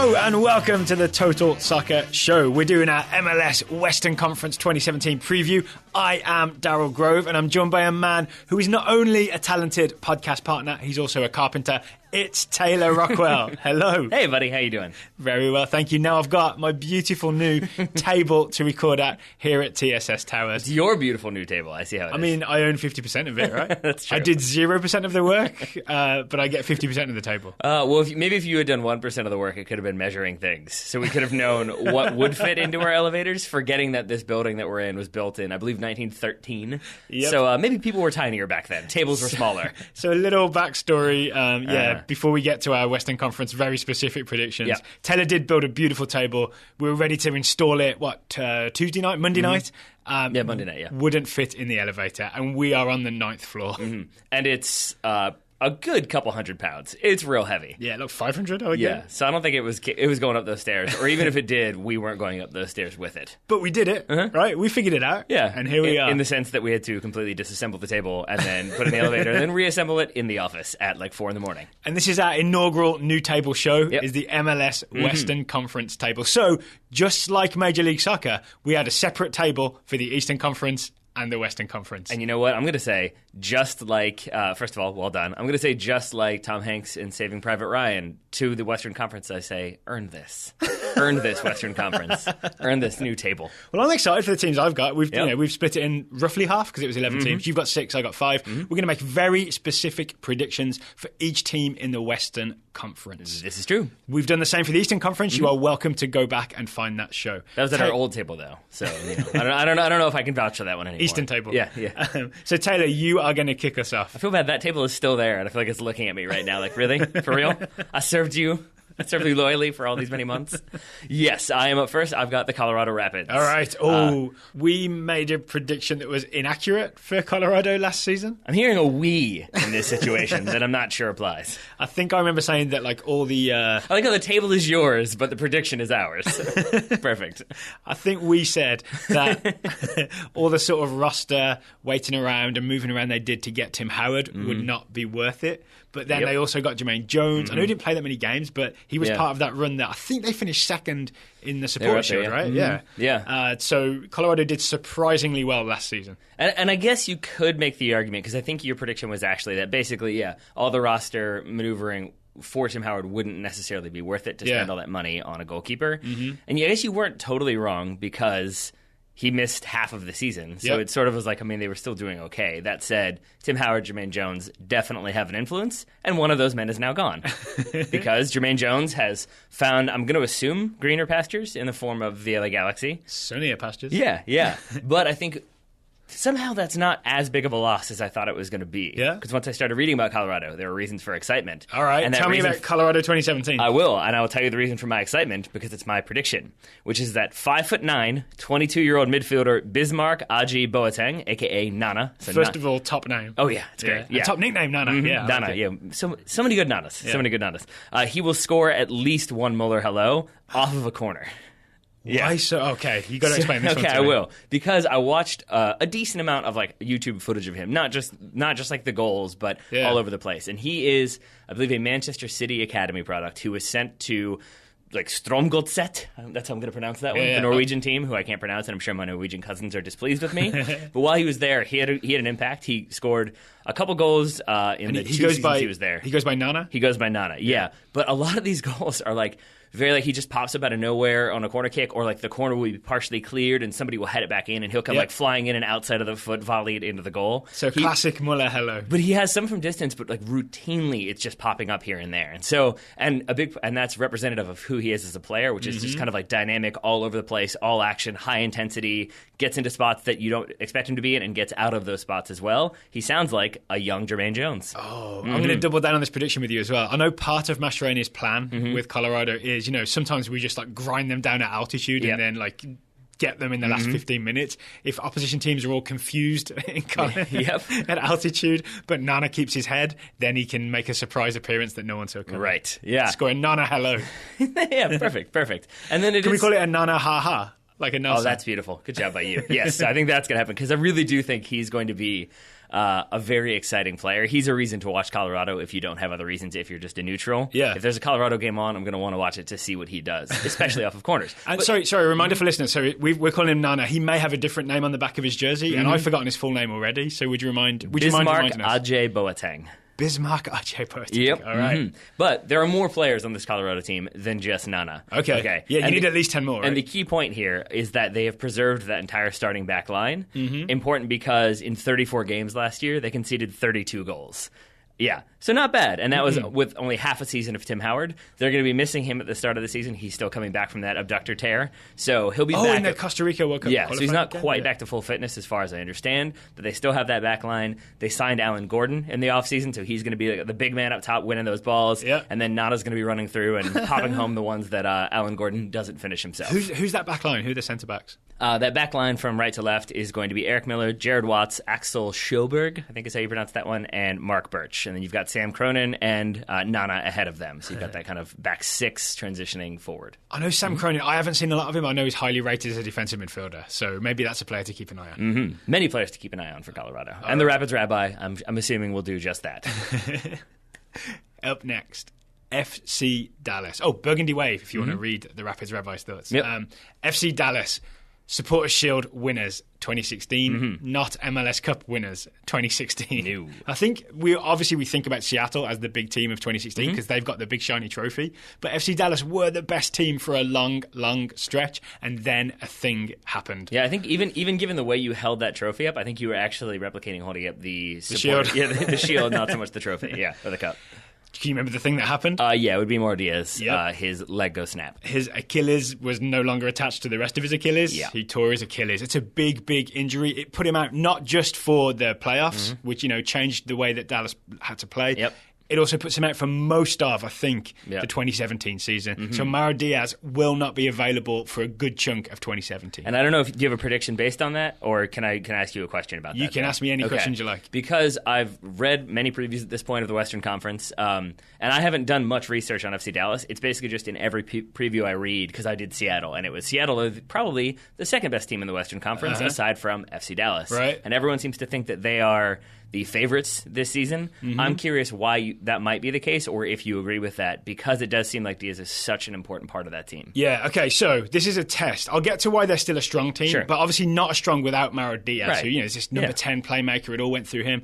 Hello and welcome to the Total Soccer Show. We're doing our MLS Western Conference 2017 preview. I am Daryl Grove and I'm joined by a man who is not only a talented podcast partner, he's also a carpenter. It's Taylor Rockwell. Hello. Hey, buddy. How you doing? Very well, thank you. Now I've got my beautiful new table to record at here at TSS Towers. It's your beautiful new table. I see how it is. I mean, I own 50% of it, right? That's true. I did 0% of the work, but I get 50% of the table. Well, maybe if you had done 1% of the work, it could have been measuring things. So we could have known what would fit into our elevators, forgetting that this building that we're in was built in, I believe, 1913. Yep. So maybe people were tinier back then. Tables were smaller. So a little backstory, before we get to our Western Conference very specific predictions. Yep. Taylor did build a beautiful table. We were ready to install it, Tuesday night, Monday night? Monday night, yeah. Wouldn't fit in the elevator, and we are on the 9th floor. Mm-hmm. And it's a good couple 100 pounds. It's real heavy. Yeah, look, 500, I would Yeah, get. so I don't think it was going up those stairs, or even if it did, we weren't going up those stairs with it. But we did it, right? We figured it out. Yeah. And here we are. In the sense that we had to completely disassemble the table and then put it in the elevator and then reassemble it in the office at like 4 a.m. And this is our inaugural new table show, is the MLS Western Conference table. So, just like Major League Soccer, we had a separate table for the Eastern Conference and the Western Conference. And you know what? I'm going to say, just like, first of all, well done. I'm going to say, just like Tom Hanks in Saving Private Ryan, to the Western Conference, I say, earn this. Earn this Western Conference. Earn this new table. Well, I'm excited for the teams I've got. We've split it in roughly half because it was 11 teams. You've got 6, I got 5. We're going to make very specific predictions for each team in the Western Conference. This is true. We've done the same for the Eastern Conference. You are welcome to go back and find that show. That was at our old table, though. So I don't know if I can vouch for that one anymore. Eastern table. Yeah. So Taylor, you are going to kick us off. I feel bad. That table is still there, and I feel like it's looking at me right now. Like, really? For real? I served you loyally for all these many months. Yes, I am up first. I've got the Colorado Rapids. All right. We made a prediction that was inaccurate for Colorado last season. I'm hearing a we in this situation that I'm not sure applies. I think I remember saying that, like, all the... I like how the table is yours, but the prediction is ours. Perfect. I think we said that all the sort of roster waiting around and moving around they did to get Tim Howard would not be worth it. But then they also got Jermaine Jones. I know he didn't play that many games, but he was part of that run that I think they finished second in the support shield, right? Yeah. So Colorado did surprisingly well last season. And I guess you could make the argument, because I think your prediction was actually that basically, all the roster maneuvering for Tim Howard wouldn't necessarily be worth it to spend all that money on a goalkeeper. And I guess you weren't totally wrong, because he missed half of the season. So it sort of was like, I mean, they were still doing okay. That said, Tim Howard, Jermaine Jones definitely have an influence, and one of those men is now gone. Because Jermaine Jones has found, I'm going to assume, greener pastures in the form of the LA Galaxy. Sunnier pastures. Yeah. But I think somehow that's not as big of a loss as I thought it was going to be. Yeah? Because once I started reading about Colorado, there were reasons for excitement. All right, tell me about Colorado 2017. I will, and I will tell you the reason for my excitement, because it's my prediction, which is that 5'9", 22-year-old midfielder Bismarck Aji Boateng, a.k.a. Nana. So First of all, top name. Oh, yeah, it's great. Yeah. Top nickname, Nana. Yeah, Nana, like yeah. So many good Nanas. Yeah. So many good Nanas. He will score at least one Muller hello off of a corner. Yeah. Why so? Okay, you got to explain this one to me. Okay, I will, because I watched a decent amount of like YouTube footage of him, not just like the goals, but all over the place. And he is, I believe, a Manchester City academy product who was sent to like Strømgodset. That's how I'm going to pronounce that one. The Norwegian team, who I can't pronounce, and I'm sure my Norwegian cousins are displeased with me. But while he was there, he had an impact. He scored a couple goals in the 2 seasons he was there. He goes by Nana? He goes by Nana, yeah. But a lot of these goals are like very like he just pops up out of nowhere on a corner kick, or like the corner will be partially cleared and somebody will head it back in, and he'll come like flying in and outside of the foot, volleyed into the goal. So classic Muller hello. But he has some from distance, but like routinely it's just popping up here and there. And so and that's representative of who he is as a player, which is just kind of like dynamic, all over the place, all action, high intensity, gets into spots that you don't expect him to be in and gets out of those spots as well. He sounds like a young Jermaine Jones. Oh, I'm going to double down on this prediction with you as well. I know part of Mascherini's plan with Colorado is, sometimes we just like grind them down at altitude and then like get them in the last 15 minutes. If opposition teams are all confused at altitude, but Nana keeps his head, then he can make a surprise appearance that no one saw coming. Right, yeah. Scoring Nana hello. Yeah, perfect. And then can we call it a Nana ha-ha? like a Nelson. Oh, that's beautiful. Good job by you. Yes, I think that's going to happen because I really do think he's going to be a very exciting player. He's a reason to watch Colorado if you don't have other reasons, if you're just a neutral. Yeah. If there's a Colorado game on, I'm going to want to watch it to see what he does, especially off of corners. And sorry, reminder for listeners. So we're calling him Nana. He may have a different name on the back of his jersey, and I've forgotten his full name already. So would you mind reminding us? Ajay Boateng. Bismarck Ajay Boateng. Yep. All right. Mm-hmm. But there are more players on this Colorado team than just Nana. Okay. Yeah, you need at least 10 more, right? And the key point here is that they have preserved that entire starting back line. Important because in 34 games last year, they conceded 32 goals. Yeah, so not bad. And that was with only half a season of Tim Howard. They're going to be missing him at the start of the season. He's still coming back from that abductor tear. So he'll be back. In the Costa Rica World Cup. Yeah, so he's not quite back to full fitness as far as I understand, but they still have that back line. They signed Alan Gordon in the offseason, so he's going to be like the big man up top winning those balls. Yeah. And then Nana's going to be running through and popping home the ones that Alan Gordon doesn't finish himself. Who's that back line? Who are the centre-backs? That back line from right to left is going to be Eric Miller, Jared Watts, Axel Sjoberg, I think is how you pronounce that one, and Mark Birch. And then you've got Sam Cronin and Nana ahead of them. So you've got that kind of back six transitioning forward. I know Sam Cronin. I haven't seen a lot of him. I know he's highly rated as a defensive midfielder. So maybe that's a player to keep an eye on. Many players to keep an eye on for Colorado. And the Rapids Rabbi, I'm assuming, will do just that. Up next. FC Dallas. Oh, Burgundy Wave, if you want to read the Rapids Rabbi's thoughts. Yep. FC Dallas, Supporters Shield winners 2016, not MLS Cup winners 2016. No. I think we think about Seattle as the big team of 2016 because they've got the big shiny trophy. But FC Dallas were the best team for a long, long stretch, and then a thing happened. Yeah, I think even given the way you held that trophy up, I think you were actually replicating holding up the shield. Yeah, the shield, not so much the trophy. Yeah, or the cup. Can you remember the thing that happened? Yeah, it would be more Diaz. Yep. His leg goes snap. His Achilles was no longer attached to the rest of his Achilles. Yeah. He tore his Achilles. It's a big, big injury. It put him out not just for the playoffs, which, changed the way that Dallas had to play. Yep. It also puts him out for most of, I think, Yep. the 2017 season. So Mauro Diaz will not be available for a good chunk of 2017. And I don't know if you have a prediction based on that, or can I ask you a question about that? You can ask me any questions you like. Because I've read many previews at this point of the Western Conference, and I haven't done much research on FC Dallas. It's basically just in every preview I read, because I did Seattle, and it was Seattle probably the second best team in the Western Conference, aside from FC Dallas. Right. And everyone seems to think that they are the favorites this season. I'm curious why that might be the case, or if you agree with that, because it does seem like Diaz is such an important part of that team. Yeah, okay, so this is a test. I'll get to why they're still a strong team, Sure. but obviously not as strong without Mauro Diaz, Right. who is this number 10 playmaker. It all went through him.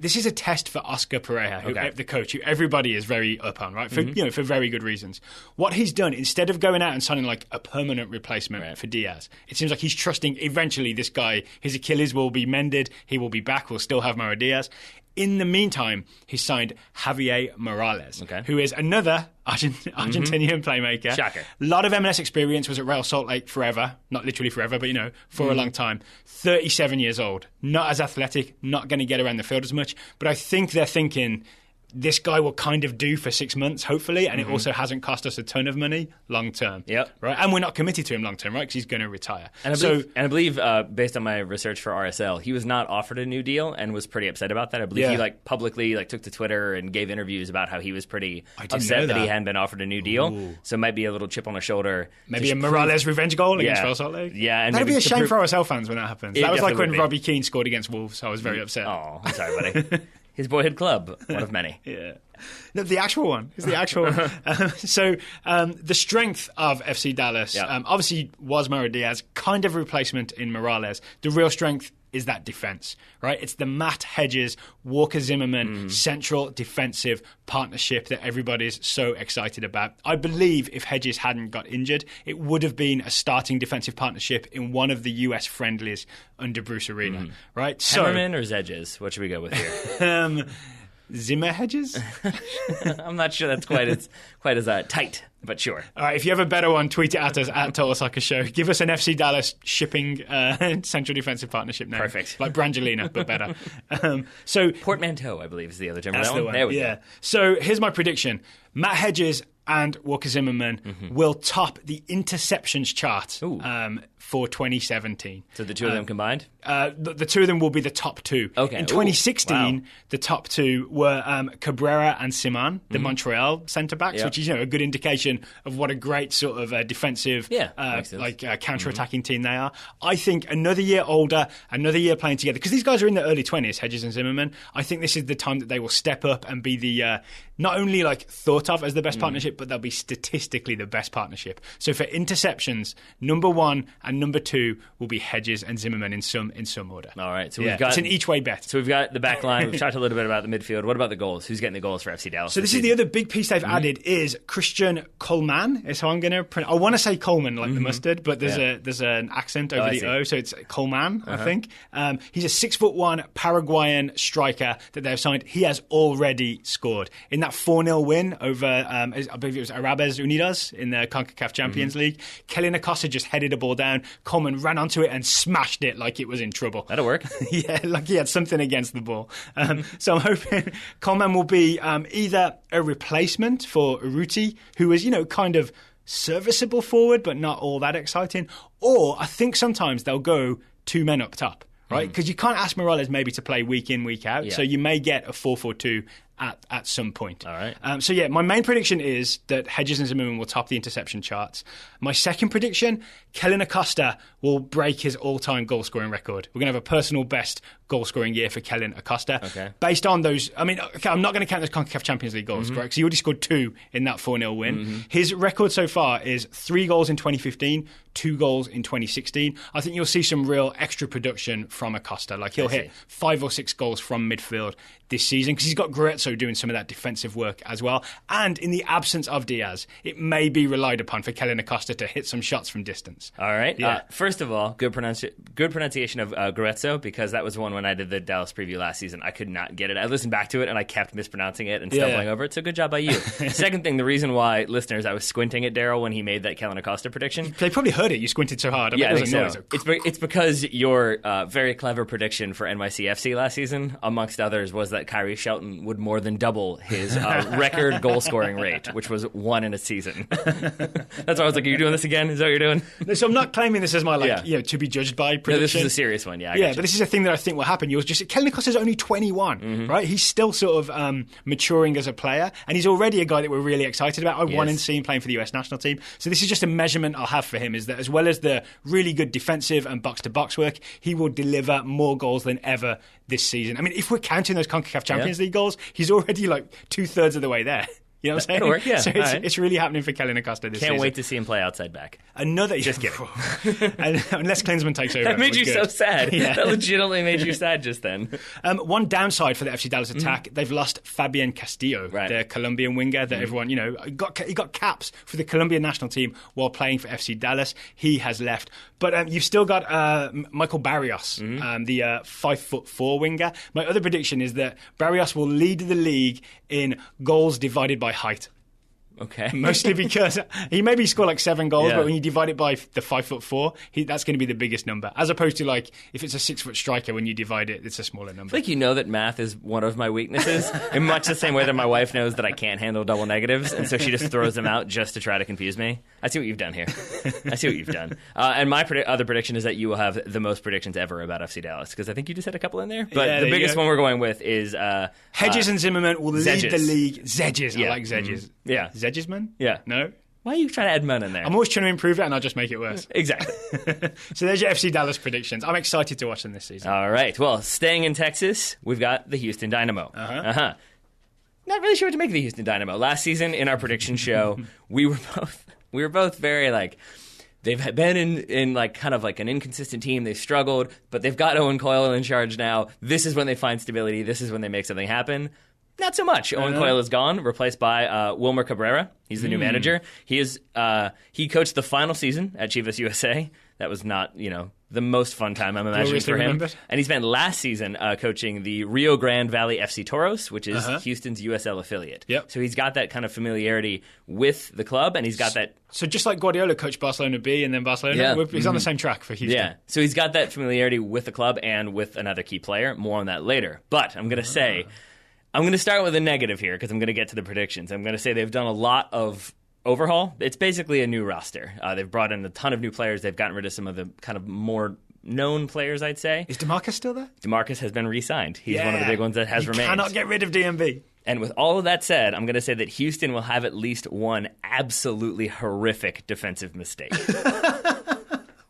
This is a test for Oscar Pereira, who, the coach, who everybody is very up on, right? For, for very good reasons. What he's done, instead of going out and signing like a permanent replacement for Diaz, it seems like he's trusting eventually this guy, his Achilles will be mended, he will be back, we'll still have Mauro Diaz. In the meantime, he signed Javier Morales, who is another Argentinian playmaker. Shocker. A lot of MLS experience, was at Real Salt Lake forever. Not literally forever, but, for a long time. 37 years old. Not as athletic, not going to get around the field as much. But I think they're thinking, this guy will kind of do for 6 months, hopefully, and it also hasn't cost us a ton of money long term. Yep. Right? And we're not committed to him long term, right? Because he's going to retire. And I believe, based on my research for RSL, he was not offered a new deal and was pretty upset about that. I believe he publicly took to Twitter and gave interviews about how he was pretty upset that he hadn't been offered a new deal. Ooh. So it might be a little chip on the shoulder. Maybe a Morales revenge goal against Real Salt Lake. Yeah, and that'd be a shame for RSL fans when that happens. That was like when Robbie Keane scored against Wolves. I was very upset. Oh, I'm sorry, buddy. His boyhood club, one of many. Yeah. No, the actual one. It's the actual one. So the strength of FC Dallas obviously was Mauro Diaz, kind of a replacement in Morales. The real strength is that defense, right? It's the Matt Hedges, Walker Zimmerman central defensive partnership that everybody's so excited about. I believe if Hedges hadn't got injured, it would have been a starting defensive partnership in one of the US friendlies under Bruce Arena, right? Hemmerman or Zedges? What should we go with here? Zimmer Hedges? I'm not sure that's quite as tight, but sure. All right, if you have a better one, tweet it at us at Total Soccer Show. Give us an FC Dallas shipping central defensive partnership name. Perfect. Like Brangelina, but better. So Portmanteau, I believe, is the other term. That's the one. There we go. So here's my prediction. Matt Hedges and Walker Zimmerman will top the interceptions chart for 2017. So the two of them combined? The two of them will be the top two. Okay. In 2016, the top two were Cabrera and Simon, the Montreal centre-backs, which is a good indication of what a great sort of defensive, counter-attacking team they are. I think another year older, another year playing together, because these guys are in their early 20s, Hedges and Zimmerman. I think this is the time that they will step up and be the not only thought of as the best partnership, but they'll be statistically the best partnership. So for interceptions, number 1 and number 2 will be Hedges and Zimmerman in some order. All right, so we've got it's an each way bet. So we've got the back line. We've talked a little bit about the midfield. What about the goals? Who's getting the goals for FC Dallas? So this is the other big piece they've added is Christian Coleman. Is how I'm going to. I want to say Coleman like the mustard, but there's an accent over the O, so it's Coleman. I think he's a 6'1" Paraguayan striker that they've signed. He has already scored in that 4-0 win over I believe it was Arabes Unidas in the CONCACAF Champions League. Kellyn Acosta just headed a ball down. Coleman ran onto it and smashed it like it was in trouble. That'll work. Yeah, like he had something against the ball. So I'm hoping Coleman will be either a replacement for Urruti, who was, kind of serviceable forward, but not all that exciting. Or I think sometimes they'll go 2 men up top, right? Because you can't ask Morales maybe to play week in, week out. Yeah. So you may get a 4-4-2 at some point. All right. My main prediction is that Hedges and Zimmerman will top the interception charts. My second prediction, Kellyn Acosta will break his all-time goal-scoring record. We're going to have a personal best goal-scoring year for Kellyn Acosta. Okay. Based on those, I'm not going to count those CONCACAF Champions League goals, correct? Because he already scored 2 in that 4-0 win. His record so far is 3 goals in 2015, 2 goals in 2016. I think you'll see some real extra production from Acosta. Like he'll hit 5 or 6 goals from midfield this season because he's got Gruezo doing some of that defensive work as well. And in the absence of Diaz, it may be relied upon for Kellyn Acosta to hit some shots from distance. All right. Yeah. First of all, good pronunciation of Gruezo, because that was one when I did the Dallas preview last season. I could not get it. I listened back to it and I kept mispronouncing it and stumbling over it. So good job by you. Second thing, the reason why, listeners, I was squinting at Daryl when he made that Kellyn Acosta prediction. They probably heard it. You squinted so hard. I think so. It's because your very clever prediction for NYCFC last season, amongst others, was that Kyrie Shelton would more than double his record goal-scoring rate, which was 1 in a season. That's why I was like, are you doing this again? Is that what you're doing? No, so I'm not claiming this as my, to be judged by prediction. No, this is a serious one, but this is a thing that I think will happen. Kellyn Acosta's only 21, right? He's still sort of maturing as a player, and he's already a guy that we're really excited about. I want to see him playing for the US national team. So this is just a measurement I'll have for him, is that as well as the really good defensive and box-to-box work, he will deliver more goals than ever this season. I mean, if we're counting those CONCACAF Champions League goals, he's already like 2/3 of the way there. You know what I'm saying? That'll work, yeah. So it's really happening for Kellyn Acosta this season. Can't wait to see him play outside back. Just kidding. Unless Klinsmann takes over. That made you so sad. Yeah. That legitimately made you sad just then. One downside for the FC Dallas attack, they've lost Fabian Castillo, the Colombian winger that everyone, he got caps for the Colombian national team while playing for FC Dallas. He has left. But you've still got Michael Barrios, the 5'4" winger. My other prediction is that Barrios will lead the league in goals divided by height. Okay. Mostly because he maybe scored like 7 goals, but when you divide it by the 5'4", that's going to be the biggest number. As opposed to like if it's a 6-foot striker, when you divide it, it's a smaller number. I think you know that math is one of my weaknesses, in much the same way that my wife knows that I can't handle double negatives, and so she just throws them out just to try to confuse me. I see what you've done here. I see what you've done. And my other prediction is that you will have the most predictions ever about FC Dallas, because I think you just had a couple in there. But the biggest one we're going with is Hedges and Zimmerman will lead the league. Zedges. I like Zedges. Yeah. Zedgesman? Yeah. No? Why are you trying to add man in there? I'm always trying to improve it, and I'll just make it worse. Exactly. So there's your FC Dallas predictions. I'm excited to watch them this season. All right. Well, staying in Texas, we've got the Houston Dynamo. Not really sure what to make of the Houston Dynamo. Last season, in our prediction show, we were both very like, they've been in like kind of like an inconsistent team. They've struggled, but they've got Owen Coyle in charge now. This is when they find stability. This is when they make something happen. Not so much. Owen Coyle is gone, replaced by Wilmer Cabrera. He's the new manager. He coached the final season at Chivas USA. That was not, the most fun time, I'm imagining, for him. And he spent last season coaching the Rio Grande Valley FC Toros, which is Houston's USL affiliate. Yep. So he's got that kind of familiarity with the club, and he's got that... So just like Guardiola coached Barcelona B and then Barcelona, he's on the same track for Houston. Yeah, so he's got that familiarity with the club and with another key player. More on that later. But I'm going to say... I'm going to start with a negative here because I'm going to get to the predictions. I'm going to say they've done a lot of overhaul. It's basically a new roster. They've brought in a ton of new players. They've gotten rid of some of the kind of more known players, I'd say. Is DeMarcus still there? DeMarcus has been re-signed. He's one of the big ones that has remained. You cannot get rid of DMB. And with all of that said, I'm going to say that Houston will have at least one absolutely horrific defensive mistake.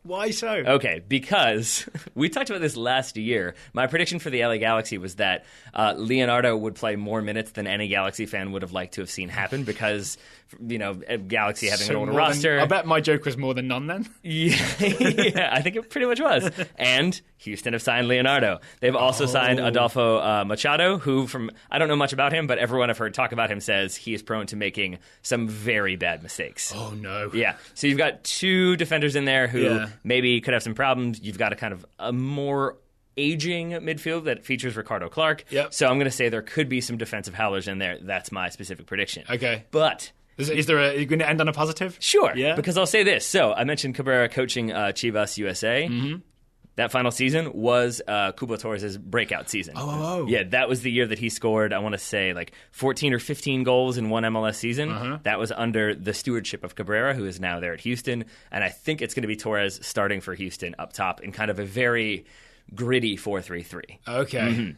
Why so? Okay, because we talked about this last year. My prediction for the LA Galaxy was that Leonardo would play more minutes than any Galaxy fan would have liked to have seen happen because, Galaxy having an older roster. I bet my joke was more than none then. Yeah, I think it pretty much was. And Houston have signed Leonardo. They've also signed Adolfo Machado, who I don't know much about him, but everyone I've heard talk about him says he is prone to making some very bad mistakes. Oh, no. Yeah. So you've got two defenders in there who maybe could have some problems. You've got a more aging midfield that features Ricardo Clark. Yep. So I'm going to say there could be some defensive howlers in there. That's my specific prediction. Okay. But are you going to end on a positive? Sure. Yeah. Because I'll say this. So I mentioned Cabrera coaching Chivas USA. Mm-hmm. That final season was Cubo Torres' breakout season. Oh. Yeah, that was the year that he scored, I want to say, 14 or 15 goals in one MLS season. Uh-huh. That was under the stewardship of Cabrera, who is now there at Houston. And I think it's going to be Torres starting for Houston up top in kind of a very gritty 4-3-3. Okay. Mm-hmm.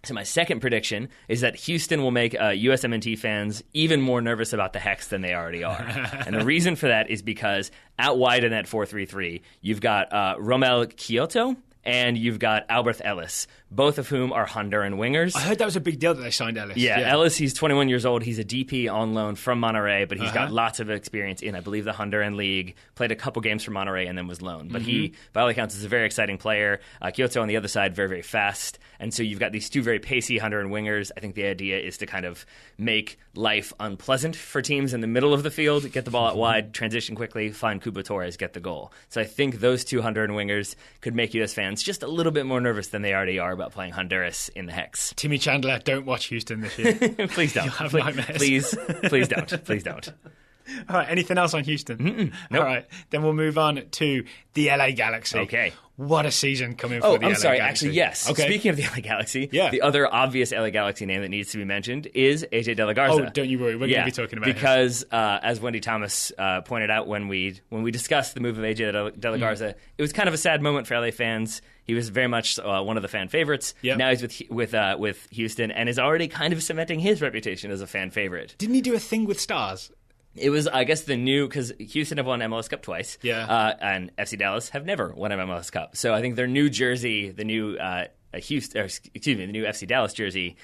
So my second prediction is that Houston will make USMNT fans even more nervous about the Hex than they already are. And the reason for that is because out wide in that 4-3-3, you've got Romel Kyoto and you've got Albert Ellis, both of whom are Honduran wingers. I heard that was a big deal that they signed Ellis. Yeah, Ellis, he's 21 years old. He's a DP on loan from Monterrey, but he's got lots of experience in, I believe, the Honduran League. Played a couple games for Monterrey and then was loaned. But he, by all accounts, is a very exciting player. Kyoto on the other side, very, very fast. And so you've got these two very pacey Honduran wingers. I think the idea is to kind of make life unpleasant for teams in the middle of the field, get the ball out wide, transition quickly, find Cubo Torres, get the goal. So I think those two Honduran wingers could make US fans just a little bit more nervous than they already are about playing Honduras in the Hex. Timmy Chandler, don't watch Houston this year. Please don't. You'll have nightmares. Please don't. Please don't. All right, anything else on Houston? Nope. All right, then we'll move on to the LA Galaxy. Okay. What a season coming for the LA Galaxy. Actually, yes. Okay. Speaking of the LA Galaxy, Yeah. the other obvious LA Galaxy name that needs to be mentioned is AJ De La Garza. Oh, don't you worry, we're going to be talking about because as Wendy Thomas pointed out when we discussed the move of AJ De La Garza, it was kind of a sad moment for LA fans. He was very much one of the fan favorites. Yep. Now he's with Houston and is already kind of cementing his reputation as a fan favorite. Didn't he do a thing with stars? It was, I guess, the new, because Houston have won MLS Cup twice, and FC Dallas have never won an MLS Cup. So I think their new jersey, the new the new FC Dallas jersey,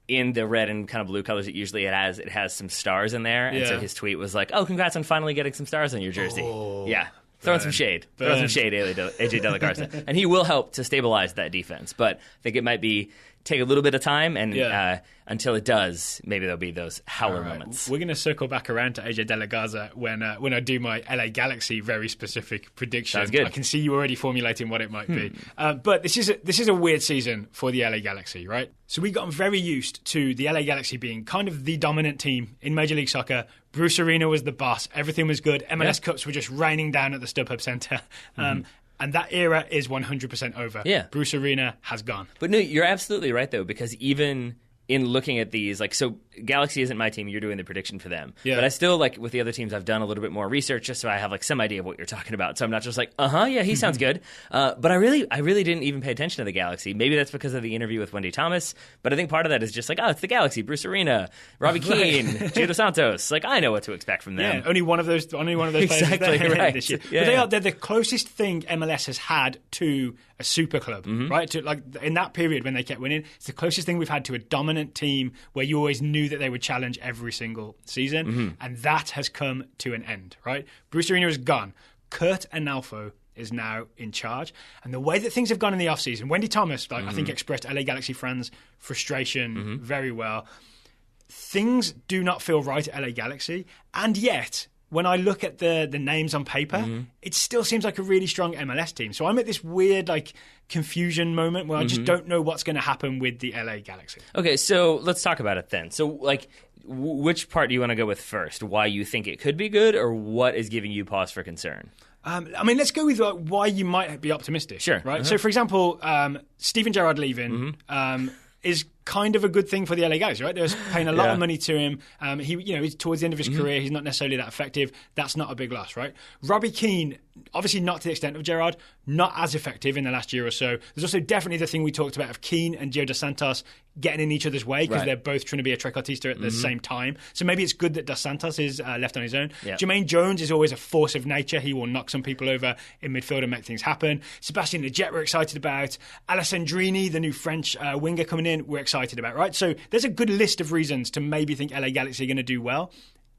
in the red and kind of blue colors it has some stars in there, and so his tweet was like, "Oh, congrats on finally getting some stars on your jersey." Oh, yeah. Throwing some shade. Throw some shade, AJ De La Garza. And he will help to stabilize that defense. But I think it might take a little bit of time, and until it does, maybe there'll be those howler moments. We're going to circle back around to AJ De La Garza when I do my LA Galaxy very specific prediction. Sounds good. I can see you already formulating what it might be. But this is a weird season for the LA Galaxy, right? So we got very used to the LA Galaxy being kind of the dominant team in Major League Soccer. Bruce Arena was the boss. Everything was good. MLS Cups were just raining down at the StubHub Center. And that era is 100% over. Yeah. Bruce Arena has gone. But no, you're absolutely right, though, because even in looking at these, so Galaxy isn't my team, you're doing the prediction for them. Yeah. But I still, with the other teams, I've done a little bit more research just so I have, some idea of what you're talking about. So I'm not just he sounds good. But I really didn't even pay attention to the Galaxy. Maybe that's because of the interview with Wendy Thomas. But I think part of that is just it's the Galaxy, Bruce Arena, Robbie Keane, Gio Dos Santos. I know what to expect from them. Yeah, only one of those players exactly is there right. this year. Yeah, but they're the closest thing MLS has had to a super club, right? To in that period when they kept winning, it's the closest thing we've had to a dominant team where you always knew that they would challenge every single season, and that has come to an end, right? Bruce Arena is gone. Kurt Analfo is now in charge, and the way that things have gone in the offseason, Wendy Thomas, I think, expressed LA Galaxy fans' frustration very well. Things do not feel right at LA Galaxy, and yet when I look at the names on paper, it still seems like a really strong MLS team. So I'm at this weird confusion moment where I just don't know what's going to happen with the LA Galaxy. Okay, so let's talk about it then. So which part do you want to go with first? Why you think it could be good, or what is giving you pause for concern? Let's go with why you might be optimistic. Sure. Right. So, for example, Steven Gerrard leaving is kind of a good thing for the LA Galaxy, right? They're paying a lot of money to him. He's towards the end of his career. He's not necessarily that effective. That's not a big loss, right? Robbie Keane, obviously not to the extent of Gerrard, not as effective in the last year or so. There's also definitely the thing we talked about of Keane and Gio Dos Santos getting in each other's way because they're both trying to be a trequartista at the same time. So maybe it's good that Dos Santos is left on his own. Yeah. Jermaine Jones is always a force of nature. He will knock some people over in midfield and make things happen. Sebastian Lletget we're excited about. Alessandrini, the new French winger coming in, we're excited about, right? So there's a good list of reasons to maybe think LA Galaxy are going to do well.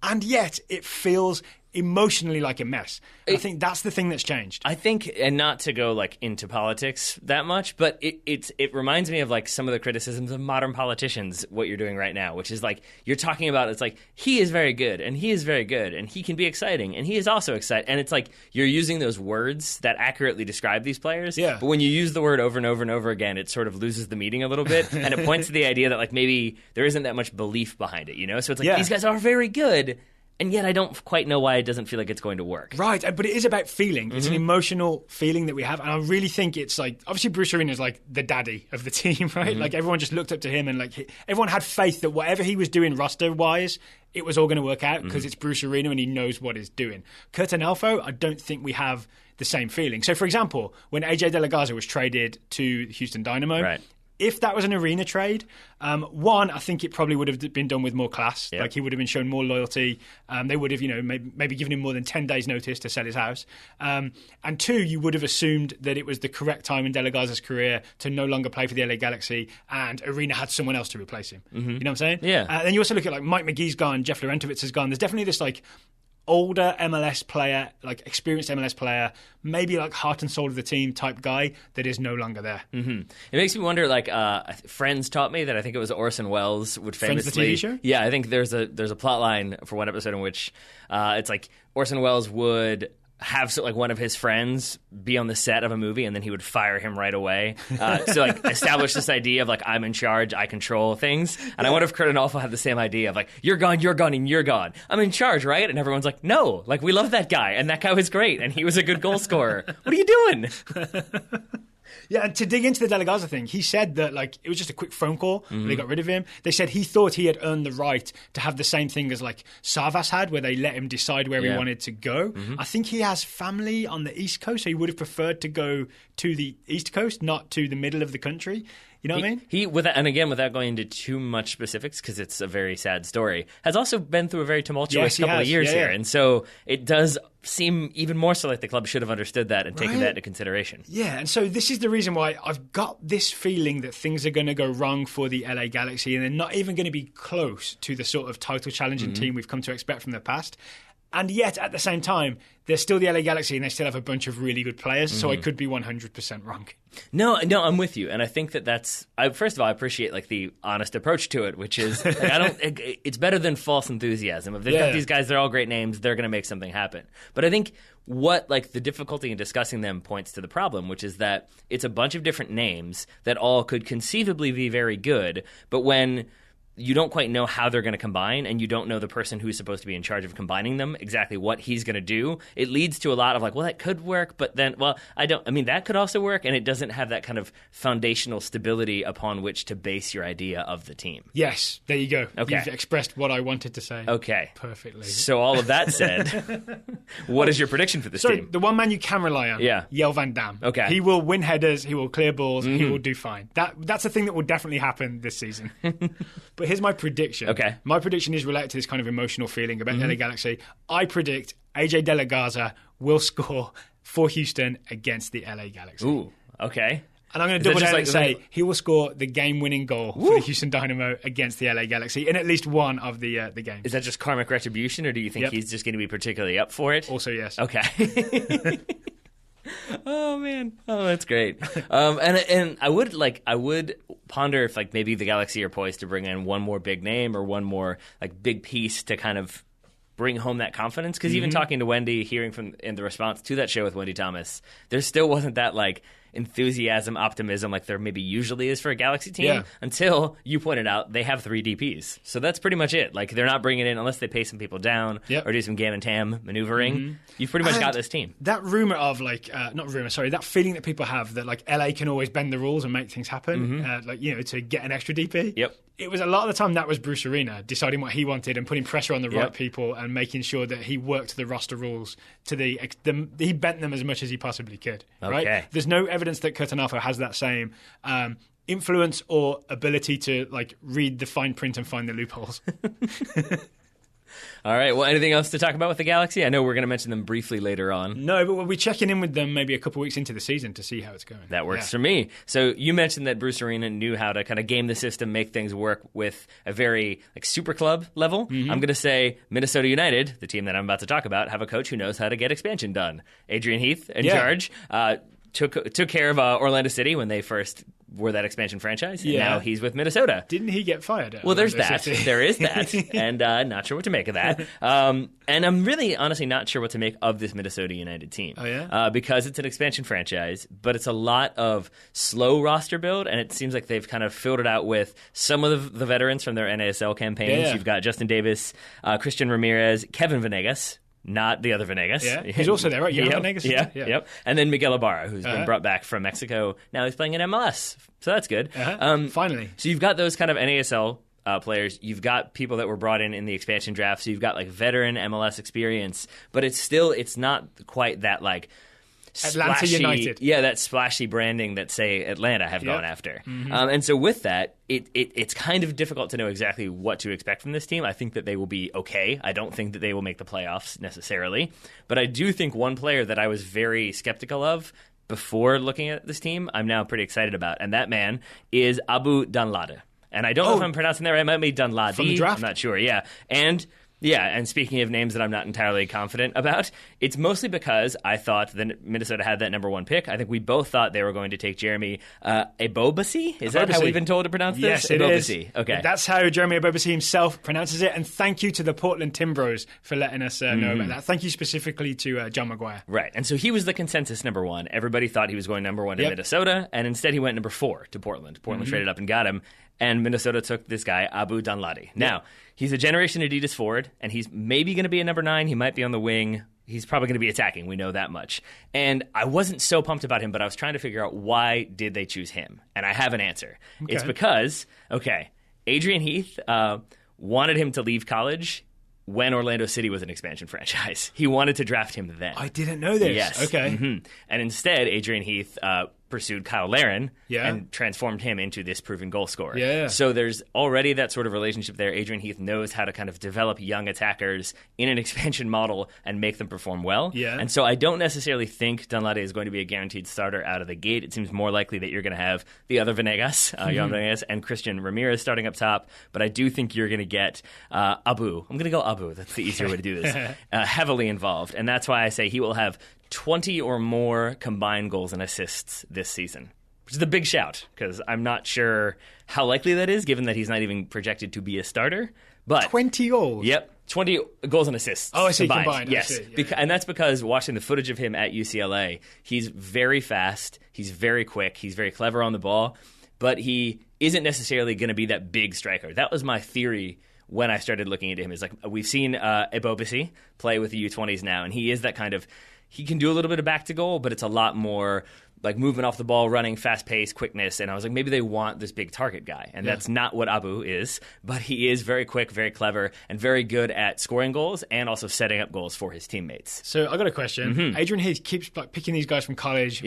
And yet it feels emotionally like a mess. I think that's the thing that's changed. I think, and not to go like into politics that much, but it reminds me of like some of the criticisms of modern politicians, what you're doing right now, which is like you're talking about, it's like he is very good and he is very good and he can be exciting and he is also exciting. And it's like you're using those words that accurately describe these players. Yeah. But when you use the word over and over and over again, it sort of loses the meaning a little bit. And it points to the idea that like maybe there isn't that much belief behind it, you know? So it's like these guys are very good. And yet I don't quite know why it doesn't feel like it's going to work. Right, but it is about feeling. It's an emotional feeling that we have. And I really think it's like, obviously Bruce Arena is like the daddy of the team, right? Like everyone just looked up to him and like everyone had faith that whatever he was doing roster-wise, it was all going to work out because it's Bruce Arena and he knows what he's doing. Curtin Elfo, I don't think we have the same feeling. So for example, when AJ De La Garza was traded to Houston Dynamo, if that was an Arena trade, one, I think it probably would have been done with more class. Like he would have been shown more loyalty. They would have, maybe given him more than 10 days' notice to sell his house. And two, you would have assumed that it was the correct time in De La Garza's career to no longer play for the LA Galaxy, and Arena had someone else to replace him. You know what I'm saying? Yeah. Then you also look at like Mike McGee's gone, Jeff Laurentowicz has gone. There's definitely this like older MLS player, like experienced MLS player, maybe like heart and soul of the team type guy that is no longer there. It makes me wonder, like Friends taught me that I think it was Orson Welles would famously... Friends, the TV show? Yeah, I think there's a plot line for one episode in which it's like Orson Welles would have like one of his friends be on the set of a movie and then he would fire him right away. So like establish this idea of like I'm in charge, I control things. And I wonder if Curtin also had the same idea of like you're gone, and you're gone. I'm in charge, right? And everyone's like, no, like we love that guy and that guy was great and he was a good goal scorer. What are you doing? Yeah, and to dig into the De La Garza thing, he said that like it was just a quick phone call. They got rid of him. They said he thought he had earned the right to have the same thing as like Savas had, where they let him decide where he wanted to go. I think he has family on the East Coast, so he would have preferred to go to the East Coast, not to the middle of the country. You know what I mean? Without going into too much specifics, because it's a very sad story, has also been through a very tumultuous couple of years here. And so it does seem even more so like the club should have understood that and taken that into consideration. Yeah, and so this is the reason why I've got this feeling that things are going to go wrong for the LA Galaxy and they're not even going to be close to the sort of title challenging team we've come to expect from the past. And yet, at the same time, they're still the LA Galaxy and they still have a bunch of really good players, so I could be 100% wrong. No, I'm with you. And I think that's first of all, I appreciate like the honest approach to it, which is like, it's better than false enthusiasm. If they've got these guys, they're all great names, they're going to make something happen. But I think what like the difficulty in discussing them points to the problem, which is that it's a bunch of different names that all could conceivably be very good, but when you don't quite know how they're going to combine, and you don't know the person who's supposed to be in charge of combining them, exactly what he's going to do. It leads to a lot of like, well, that could work, but then, that could also work, and it doesn't have that kind of foundational stability upon which to base your idea of the team. Yes, there you go. Okay. You've expressed what I wanted to say. Okay. Perfectly. So all of that said, what is your prediction for this team? The one man you can rely on, Jelle Van Damme. Okay. He will win headers, he will clear balls, he will do fine. That's a thing that will definitely happen this season. But here's my prediction. Okay. My prediction is related to this kind of emotional feeling about LA Galaxy. I predict AJ De La Garza will score for Houston against the LA Galaxy. Ooh, okay. And I'm going to double down and say he will score the game-winning goal for the Houston Dynamo against the LA Galaxy in at least one of the games. Is that just karmic retribution, or do you think he's just going to be particularly up for it? Also, yes. Okay. Oh man, that's great. And I would ponder if like maybe the Galaxy are poised to bring in one more big name or one more like big piece to kind of bring home that confidence. Because even talking to Wendy, hearing in the response to that show with Wendy Thomas, there still wasn't that like enthusiasm, optimism like there maybe usually is for a Galaxy team until you pointed out they have 3 DPs. So that's pretty much it. Like, they're not bringing in, unless they pay some people down or do some Gam and Tam maneuvering, you've pretty much got this team. That rumor of, like, that feeling that people have that, like, LA can always bend the rules and make things happen, to get an extra DP. Yep. It was a lot of the time that was Bruce Arena deciding what he wanted and putting pressure on the right people and making sure that he worked the roster rules to he bent them as much as he possibly could. Okay. Right? There's no evidence that Kurtanafo has that same influence or ability to, like, read the fine print and find the loopholes. All right. Well, anything else to talk about with the Galaxy? I know we're going to mention them briefly later on. No, but we'll be checking in with them maybe a couple of weeks into the season to see how it's going. That works for me. So you mentioned that Bruce Arena knew how to kind of game the system, make things work with a very super club level. I'm going to say Minnesota United, the team that I'm about to talk about, have a coach who knows how to get expansion done. Adrian Heath in charge. Took care of Orlando City when they first were that expansion franchise, and now he's with Minnesota. Didn't he get fired? Well, there's that. There is that, and not sure what to make of that. And I'm really, honestly, not sure what to make of this Minnesota United team. Oh, yeah? Because it's an expansion franchise, but it's a lot of slow roster build, and it seems like they've kind of filled it out with some of the veterans from their NASL campaigns. Yeah. You've got Justin Davis, Christian Ramirez, Kevin Venegas. Not the other Venegas. Yeah, he's also there, right? Venegas. Yep. And then Miguel Ibarra, who's been brought back from Mexico. Now he's playing in MLS, so that's good. Finally. So you've got those kind of NASL players. You've got people that were brought in the expansion draft. So you've got like veteran MLS experience, but it's not quite that like Atlanta splashy, United. Yeah, that splashy branding that, say, Atlanta have gone after. And so with that, it's kind of difficult to know exactly what to expect from this team. I think that they will be okay. I don't think that they will make the playoffs necessarily. But I do think one player that I was very skeptical of before looking at this team, I'm now pretty excited about. And that man is Abu Danladi. And I don't know if I'm pronouncing that right. It might be Danladi. From the draft? I'm not sure, and speaking of names that I'm not entirely confident about, it's mostly because I thought that Minnesota had that number 1 pick. I think we both thought they were going to take Jeremy Ebobisse. Is that how we've been told to pronounce this? Yes, it is. Okay. That's how Jeremy Ebobisse himself pronounces it. And thank you to the Portland Timbros for letting us know about that. Thank you specifically to John Maguire. Right. And so he was the consensus number 1. Everybody thought he was going number 1 in Minnesota, and instead he went number 4 to Portland. Portland traded up and got him. And Minnesota took this guy, Abu Danladi. Now, he's a Generation Adidas forward, and he's maybe going to be a number 9. He might be on the wing. He's probably going to be attacking. We know that much. And I wasn't so pumped about him, but I was trying to figure out why did they choose him. And I have an answer. Okay. It's because, Adrian Heath wanted him to leave college when Orlando City was an expansion franchise. He wanted to draft him then. I didn't know this. Yes. Okay. And instead, Adrian Heath pursued Kyle Larin and transformed him into this proven goal scorer. Yeah. So there's already that sort of relationship there. Adrian Heath knows how to kind of develop young attackers in an expansion model and make them perform well. Yeah. And so I don't necessarily think Danladi is going to be a guaranteed starter out of the gate. It seems more likely that you're going to have the other Venegas, Jan Venegas, and Christian Ramirez starting up top. But I do think you're going to get Abu. I'm going to go Abu. That's the easier way to do this. Heavily involved. And that's why I say he will have 20 or more combined goals and assists this season, which is a big shout because I'm not sure how likely that is, given that he's not even projected to be a starter. But 20 goals? Yep. 20 goals and assists. Oh, I see. Combined. Yes. And that's because watching the footage of him at UCLA, he's very fast, he's very quick, he's very clever on the ball, but he isn't necessarily going to be that big striker. That was my theory when I started looking into him. Is like, we've seen Ebobisse play with the U20s now, and he is that kind of, he can do a little bit of back to goal, but it's a lot more like movement off the ball, running, fast pace, quickness. And I was like, maybe they want this big target guy. And that's not what Abu is, but he is very quick, very clever, and very good at scoring goals and also setting up goals for his teammates. So I got a question. Adrian Heath keeps like picking these guys from college,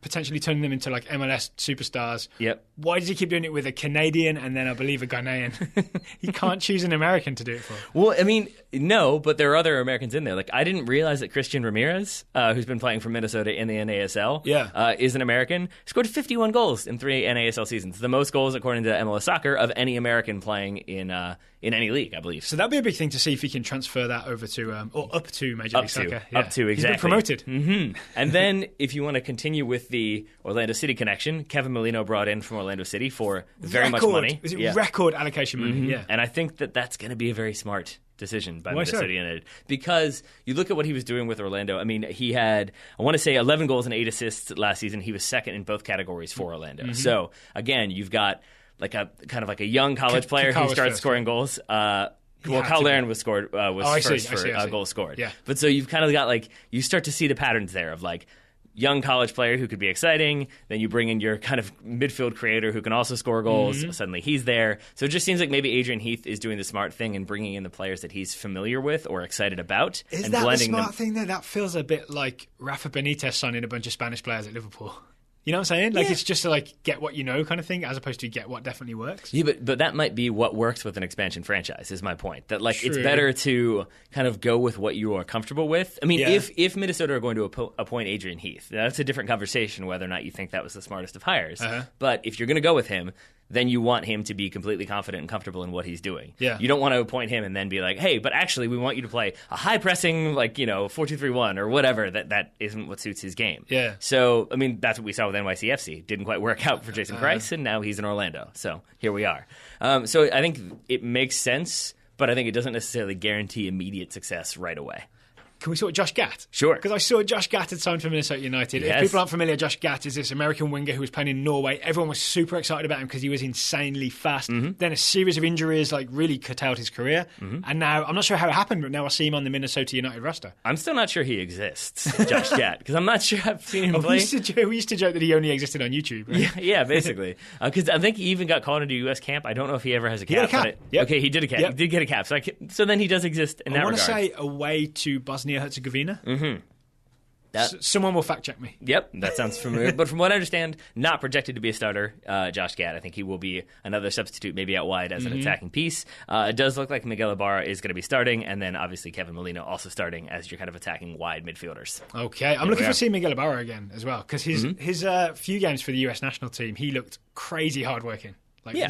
potentially turning them into like MLS superstars. Why does he keep doing it with a Canadian and then I believe a Ghanaian? He can't choose an American to do it for. Well, I mean, no, but there are other Americans in there. Like, I didn't realize that Christian Ramirez, who's been playing for Minnesota in the NASL, is an American, scored 51 goals in 3 NASL seasons. The most goals, according to MLS Soccer, of any American playing in any league, I believe. So that'd be a big thing to see if he can transfer that over to, or up to Major League Soccer. Up to, exactly. He's been promoted. And then, if you want to continue with the Orlando City connection, Kevin Molino brought in from Orlando City for very much money. Is it record allocation money? And I think that that's going to be a very smart decision by Why so? Minnesota United. Because you look at what he was doing with Orlando. I mean, he had, I want to say, 11 goals and 8 assists last season. He was second in both categories for Orlando. So, again, you've got like a kind of like a young college player who starts scoring goals. Kyle Larin was first for goals scored. Yeah. But so you've kind of got like, you start to see the patterns there of like, young college player who could be exciting. Then you bring in your kind of midfield creator who can also score goals. Suddenly he's there. So it just seems like maybe Adrian Heath is doing the smart thing and bringing in the players that he's familiar with or excited about. Is and that the blending smart them. thing there? That feels a bit like Rafa Benitez signing a bunch of Spanish players at Liverpool. You know what I'm saying? Like, it's just to, like, get what you know kind of thing, as opposed to get what definitely works. Yeah, but that might be what works with an expansion franchise, is my point. That, like, True. It's better to kind of go with what you are comfortable with. I mean, if Minnesota are going to appoint Adrian Heath, that's a different conversation whether or not you think that was the smartest of hires. But if you're going to go with him, then you want him to be completely confident and comfortable in what he's doing. Yeah. You don't want to appoint him and then be like, hey, but actually we want you to play a high-pressing, like, 4-2-3-1 or whatever. That isn't what suits his game. Yeah. So, I mean, that's what we saw with NYCFC. Didn't quite work out for Jason Price, and now he's in Orlando. So here we are. So I think it makes sense, but I think it doesn't necessarily guarantee immediate success right away. Can we sort Josh Gatt? Sure. Because I saw Josh Gatt had signed for Minnesota United. Yes. If people aren't familiar, Josh Gatt is this American winger who was playing in Norway. Everyone was super excited about him because he was insanely fast. Then a series of injuries really cut out his career. And now, I'm not sure how it happened, but now I see him on the Minnesota United roster. I'm still not sure he exists, Josh Gatt, because I'm not sure I've seen him play. We used to joke that he only existed on YouTube. Right? Yeah, basically. Because I think he even got called into a U.S. camp. I don't know if he ever has a cap. He got a cap. Yep. Okay, he did a cap. Yep. He did get a cap. So then he does exist in that regard. I want to say away to Bosnia-Herzegovina. Someone will fact check me. Yep, that sounds familiar. But from what I understand, not projected to be a starter, Josh Gatt. I think he will be another substitute, maybe out wide as an attacking piece. It does look like Miguel Ibarra is going to be starting, and then obviously Kevin Molino also starting as your kind of attacking wide midfielders. Okay, I'm looking for seeing Miguel Ibarra again as well, because his few games for the US national team, he looked crazy hardworking.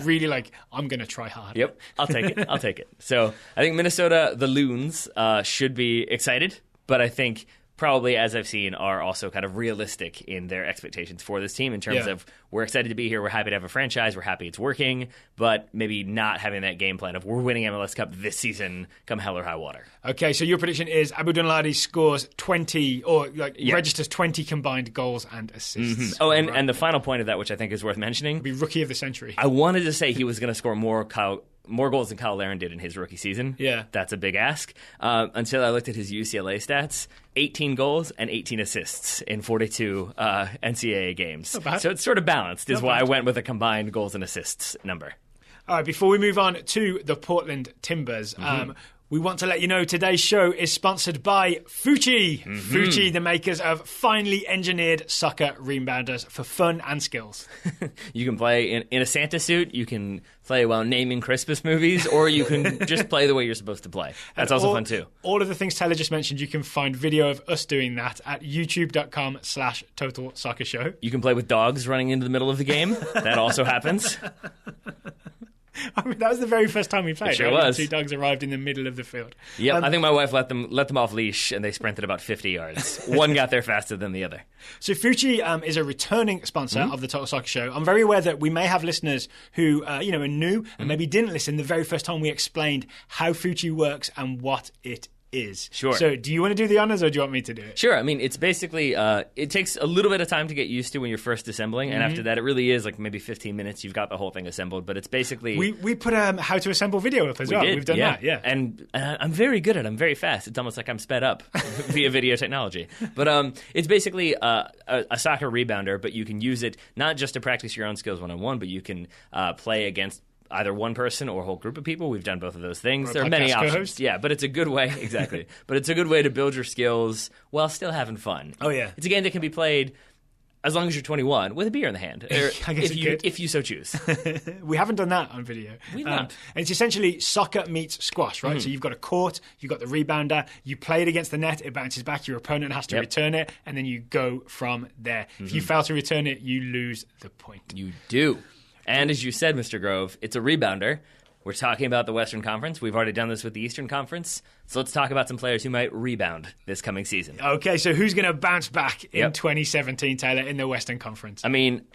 Really, I'm going to try hard. Yep, I'll take it. So I think Minnesota, the Loons, should be excited, but I think probably, as I've seen, are also kind of realistic in their expectations for this team in terms of we're excited to be here, we're happy to have a franchise, we're happy it's working, but maybe not having that game plan of we're winning MLS Cup this season come hell or high water. Okay, so your prediction is Abu Dunladi scores 20 or registers 20 combined goals and assists. Oh, and the final point of that, which I think is worth mentioning, be rookie of the century. I wanted to say he was going to score more goals than Kyle Larin did in his rookie season. Yeah. That's a big ask. Until I looked at his UCLA stats, 18 goals and 18 assists in 42 NCAA games. So it's sort of balanced, is why I went with a combined goals and assists number. All right, before we move on to the Portland Timbers, we want to let you know today's show is sponsored by Futchi. Futchi, the makers of finely engineered soccer rebounders for fun and skills. You can play in a Santa suit, you can play while naming Christmas movies, or you can just play the way you're supposed to play. That's also fun too. All of the things Taylor just mentioned, you can find video of us doing that at youtube.com/Total Soccer Show. You can play with dogs running into the middle of the game. That also happens. I mean, that was the very first time we played. It sure was. 2 dogs arrived in the middle of the field. Yeah, I think my wife let them off leash, and they sprinted about 50 yards. One got there faster than the other. So Futchi is a returning sponsor of the Total Soccer Show. I'm very aware that we may have listeners who are new and maybe didn't listen the very first time we explained how Futchi works and what it is. Sure. So do you want to do the honors or do you want me to do it? Sure. I mean, it's basically, it takes a little bit of time to get used to when you're first assembling. And after that, it really is like maybe 15 minutes. You've got the whole thing assembled. But it's basically... We put how to assemble video up as well. We've done that, yeah. And I'm very good at it. I'm very fast. It's almost like I'm sped up via video technology. But it's basically a soccer rebounder, but you can use it not just to practice your own skills one-on-one, but you can play against either one person or a whole group of people. We've done both of those things. There are many options. Co-host? Yeah, but it's a good way, exactly. But it's a good way to build your skills while still having fun. Oh, yeah. It's a game that can be played as long as you're 21 with a beer in the hand, if you so choose. We haven't done that on video. We've not. And it's essentially soccer meets squash, right? So you've got a court, you've got the rebounder, you play it against the net, it bounces back, your opponent has to return it, and then you go from there. If you fail to return it, you lose the point. You do. And as you said, Mr. Grove, it's a rebounder. We're talking about the Western Conference. We've already done this with the Eastern Conference. So let's talk about some players who might rebound this coming season. Okay, so who's going to bounce back in 2017, Taylor, in the Western Conference? I mean,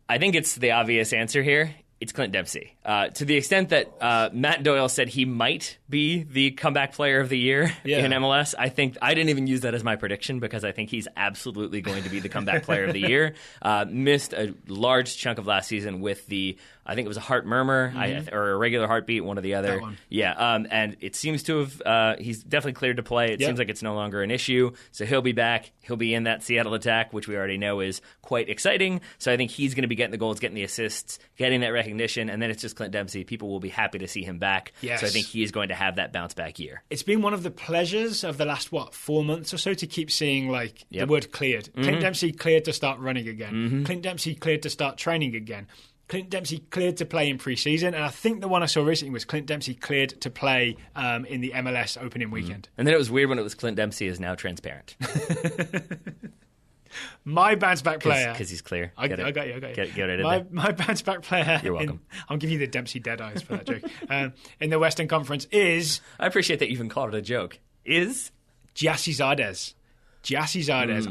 I think it's the obvious answer here. It's Clint Dempsey. To the extent that Matt Doyle said he might be the comeback player of the year in MLS, I think I didn't even use that as my prediction because I think he's absolutely going to be the comeback player of the year. Missed a large chunk of last season with I think it was a heart murmur or a regular heartbeat, one or the other. That one. Yeah, and it seems to have he's definitely cleared to play. It seems like it's no longer an issue. So he'll be back. He'll be in that Seattle attack, which we already know is quite exciting. So I think he's going to be getting the goals, getting the assists, getting that recognition, and then it's just Clint Dempsey. People will be happy to see him back. Yes. So I think he is going to have that bounce back year. It's been one of the pleasures of the last, 4 months or so to keep seeing the word cleared. Clint Dempsey cleared to start running again. Clint Dempsey cleared to start training again. Clint Dempsey cleared to play in pre-season, and I think the one I saw recently was Clint Dempsey cleared to play in the MLS opening weekend. And then it was weird when it was Clint Dempsey is now transparent. My bounce back player. Because he's clear. I got you. Get it in there. My bounce back player. You're welcome. I'll give you the Dempsey dead eyes for that joke. In the Western Conference is... I appreciate that you even called it a joke. Is? Gyasi Zardes.